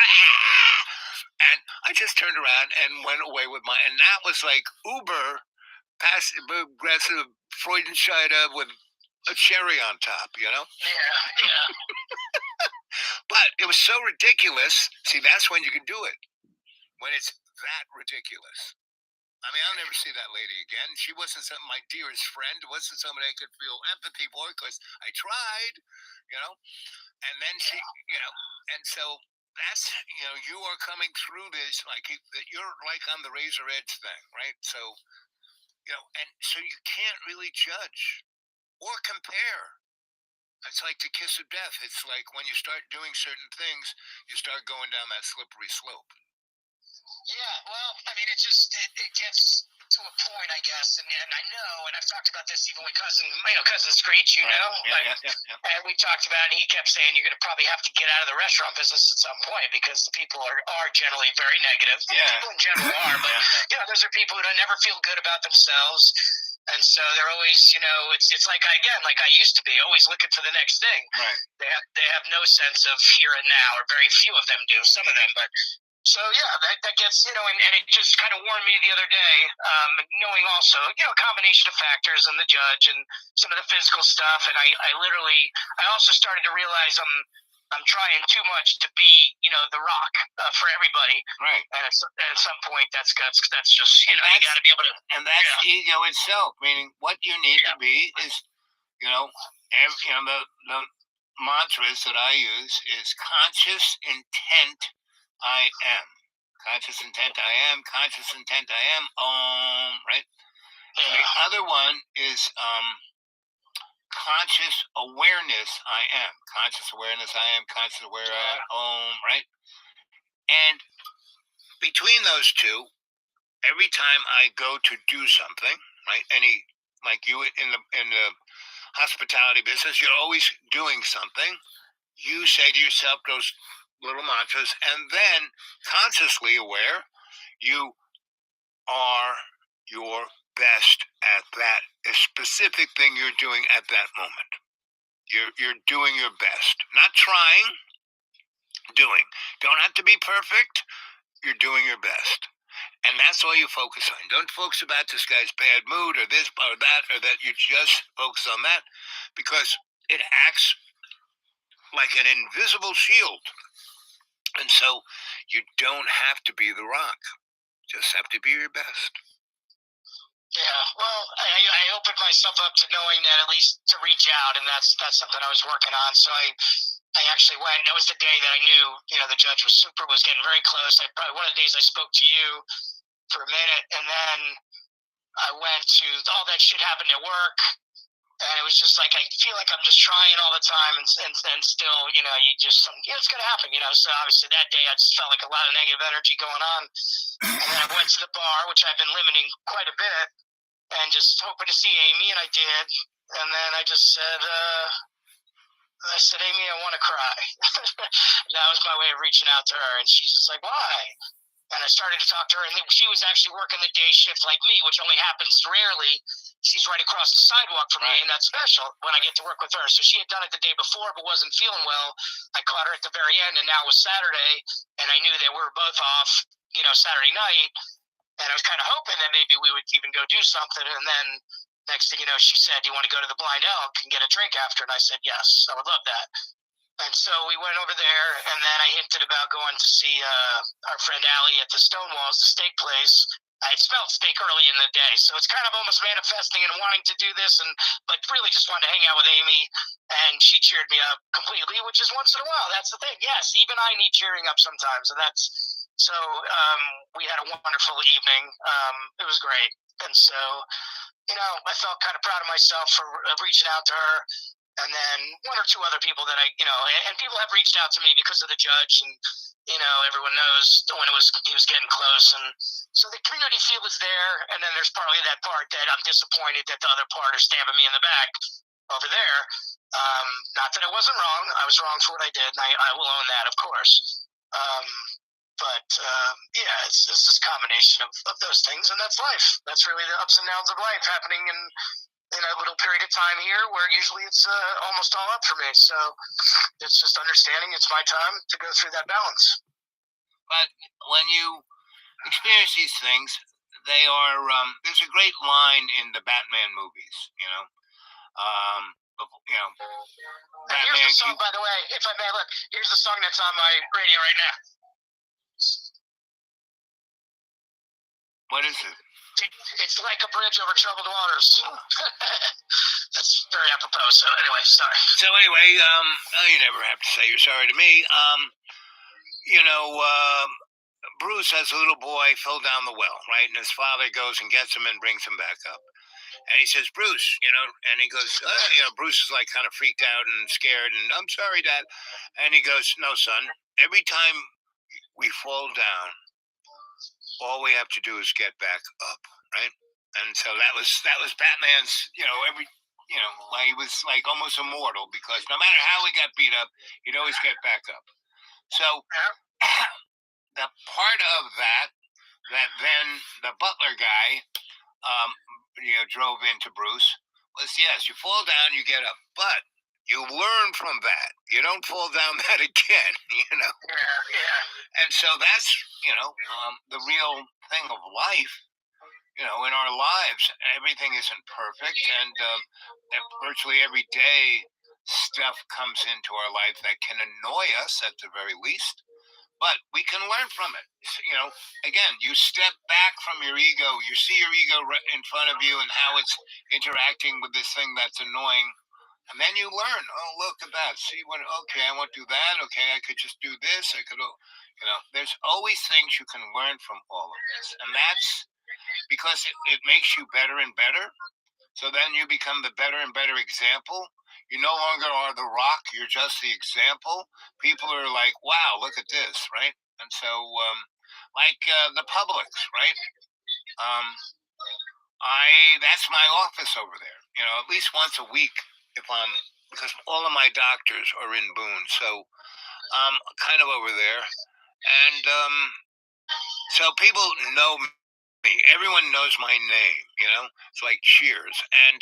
and I just turned around and went away with and that was like uber passive aggressive Freudenscheid with a cherry on top, Yeah. But it was so ridiculous. See, that's when you can do it. When it's that ridiculous. I mean, I'll never see that lady again. She wasn't my dearest friend. It wasn't somebody I could feel empathy for because I tried, And then she, and so that's, you are coming through this like you're like on the razor edge thing, right? So, and so you can't really judge or compare. It's like the kiss of death. It's like when you start doing certain things, you start going down that slippery slope. Yeah, well, I mean, it gets to a point, I guess, and I know, and I've talked about this even with cousin Screech, Yeah. And we talked about it, and he kept saying you're going to probably have to get out of the restaurant business at some point because the people are generally very negative. Yeah. People in general are, but those are people who don't never feel good about themselves. And so they're always, it's like I used to be, always looking for the next thing. Right. They have no sense of here and now, or very few of them do. Some of them, but so that gets and it just kind of warned me the other day, knowing also a combination of factors and the judge and some of the physical stuff, and I also started to realize I'm trying too much to be the rock for everybody. Right. And at some point that's just you got to be able to. And that's ego itself. Meaning, what you need to be is the mantras that I use is conscious intent. I am. Conscious intent I am. Conscious intent I am. Right. And the other one is conscious awareness, I am. Conscious awareness, I am. Conscious aware, I am. Right? And between those two, every time I go to do something, right? Like you in the hospitality business, you're always doing something. You say to yourself those little mantras, and then consciously aware, you are your best at that specific thing you're doing at that moment. You're doing your best, not trying, doing. Don't have to be perfect. You're doing your best. And that's all you focus on. Don't focus about this guy's bad mood or this or that or that. You just focus on that because it acts like an invisible shield. And so you don't have to be the rock. Just have to be your best. Yeah, well, I opened myself up to knowing that at least to reach out, and that's something I was working on. So I actually went. That was the day that I knew, the judge was getting very close. Probably one of the days I spoke to you for a minute, and then I went to all that shit happened at work, and it was just like I feel like I'm just trying all the time, and still, you just it's gonna happen, So obviously that day I just felt like a lot of negative energy going on, and then I went to the bar, which I've been limiting quite a bit, and just hoping to see Amy, and I did, and then I just said, Amy, I want to cry. That was my way of reaching out to her, and she's just like, why? And I started to talk to her, and she was actually working the day shift like me, which only happens rarely. She's right across the sidewalk from me, and that's special when I get to work with her. So she had done it the day before, but wasn't feeling well. I caught her at the very end, and now it was Saturday, and I knew that we were both off, Saturday night, and I was kind of hoping that maybe we would even go do something. And then next thing you know, she said, do you want to go to the Blind Elk and get a drink after? And I said, yes, I would love that. And so we went over there, and then I hinted about going to see our friend Allie at the Stonewalls, the steak place. I had smelled steak early in the day, so it's kind of almost manifesting and wanting to do this, but really just wanted to hang out with Amy, and she cheered me up completely, which is once in a while. That's the thing. Yes, even I need cheering up sometimes, and that's so. We had a wonderful evening. It was great, and so I felt kind of proud of myself for reaching out to her. And then one or two other people that and people have reached out to me because of the judge, and everyone knows when he was getting close, and so the community feel is there. And then there's partly that part that I'm disappointed that the other part are stabbing me in the back over there. Not that I wasn't wrong; I was wrong for what I did, and I will own that, of course. But it's this combination of those things, and that's life. That's really the ups and downs of life happening in a little period of time here where usually it's almost all up for me. So it's just understanding it's my time to go through that balance. But when you experience these things, they are, there's a great line in the Batman movies, Batman, here's the song, by the way, if I may look, here's the song that's on my radio right now. What is it? It's like a bridge over troubled waters. That's very apropos. So anyway, sorry. You never have to say you're sorry to me. Bruce, as a little boy, fell down the well, right? And his father goes and gets him and brings him back up. And he says, Bruce, and he goes, Bruce is like kind of freaked out and scared. And I'm sorry, Dad. And he goes, no, son, every time we fall down, all we have to do is get back up, right? And so that was Batman's, he was like almost immortal because no matter how he got beat up, he'd always get back up. So the part of that then the butler guy, drove into Bruce was, yes, you fall down, you get up, but you learn from that. You don't fall down that again, Yeah. And so that's, the real thing of life. In our lives, everything isn't perfect, and virtually every day stuff comes into our life that can annoy us at the very least, but we can learn from it. Again, you step back from your ego, you see your ego in front of you and how it's interacting with this thing that's annoying. And then you learn, oh, look at that. See okay, I won't do that. Okay, I could just do this. I could, there's always things you can learn from all of this. And that's because it makes you better and better. So then you become the better and better example. You no longer are the rock, you're just the example. People are like, wow, look at this, right? And so, the Publix, right? That's my office over there. At least once a week, because all of my doctors are in Boone, so I'm kind of over there, and so people know me. Everyone knows my name. It's like Cheers, and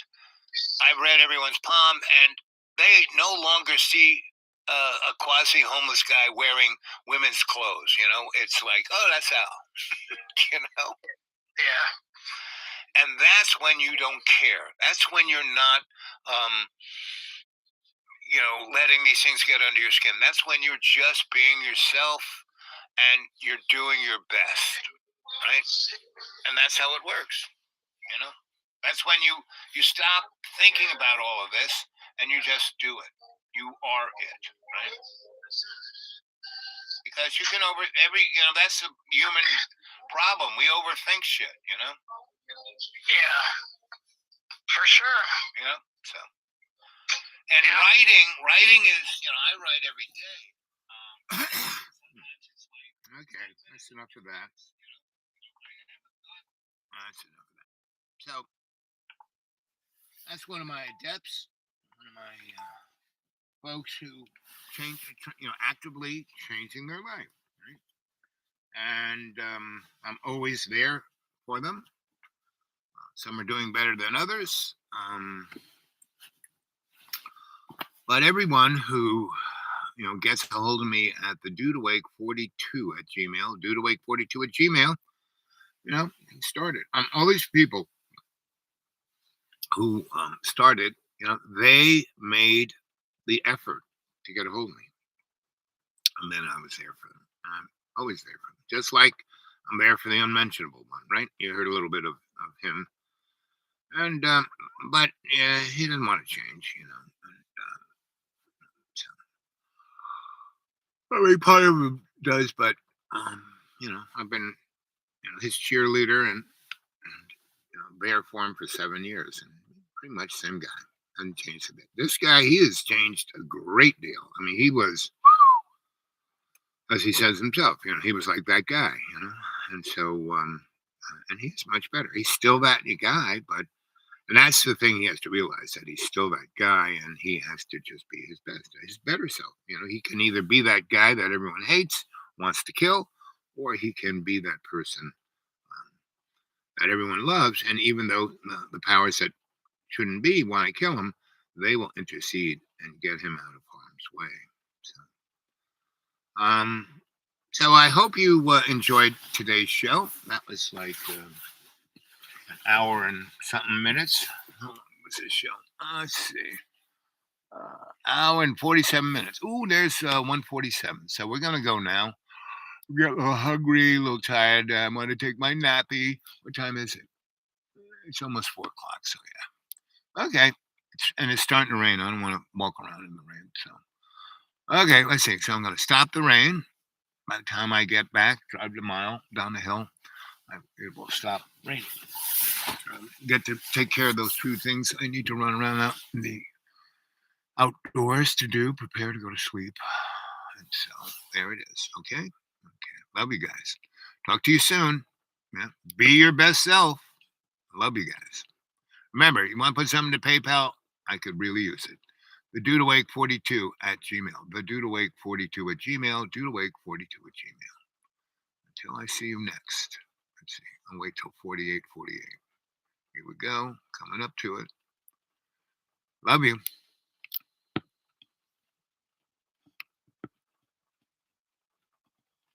I've read everyone's palm, and they no longer see a quasi homeless guy wearing women's clothes. It's like, oh, that's Al. Yeah. And that's when you don't care. That's when you're not, letting these things get under your skin. That's when you're just being yourself and you're doing your best, right? And that's how it works. That's when you stop thinking about all of this and you just do it. You are it, right? Because you can that's a human problem. We overthink shit, Yeah, for sure. So. And writing is, I write every day. Okay, that's enough of that. That's enough of that. So that's one of my adepts, one of my folks who actively changing their life, right? And I'm always there for them. Some are doing better than others. But everyone who gets a hold of me at the dudewake42 at Gmail, dudewake42 at Gmail, started. All these people who started, they made the effort to get a hold of me. And then I was there for them. I'm always there for them. Just like I'm there for the unmentionable one, right? You heard a little bit of him. And, but he didn't want to change, And, I mean, part of him does, but, I've been, his cheerleader and there for him for 7 years. And pretty much same guy. Hasn't changed a bit. This guy, he has changed a great deal. I mean, he was, as he says himself, he was like that guy, and so, and he's much better. He's still that guy, and that's the thing he has to realize, that he's still that guy, and he has to just be his best, his better self. He can either be that guy that everyone hates, wants to kill, or he can be that person that everyone loves, and even though the powers that shouldn't be want to kill him, they will intercede and get him out of harm's way. So I hope you enjoyed today's show. That was like an hour and something minutes. How long was this show? Let's see. Hour and 47 minutes. Ooh, there's 147. So we're going to go now. We get a little hungry, a little tired. I'm going to take my nappy. What time is it? It's almost 4 o'clock. So yeah. Okay. And it's starting to rain. I don't want to walk around in the rain. So, okay, let's see. So I'm going to stop the rain. By the time I get back, drive a mile down the hill, it will stop raining. Get to take care of those 2 things I need to run around out in the outdoors to do, prepare to go to sleep. And so there it is. Okay. Love you guys. Talk to you soon. Yeah. Be your best self. Love you guys. Remember, you want to put something to PayPal? I could really use it. The dudewake42 at Gmail. The dudewake42 at Gmail. Dudewake42 at Gmail. Until I see you next. Let's see. I'll wait till 48:48. Here we go. Coming up to it. Love you.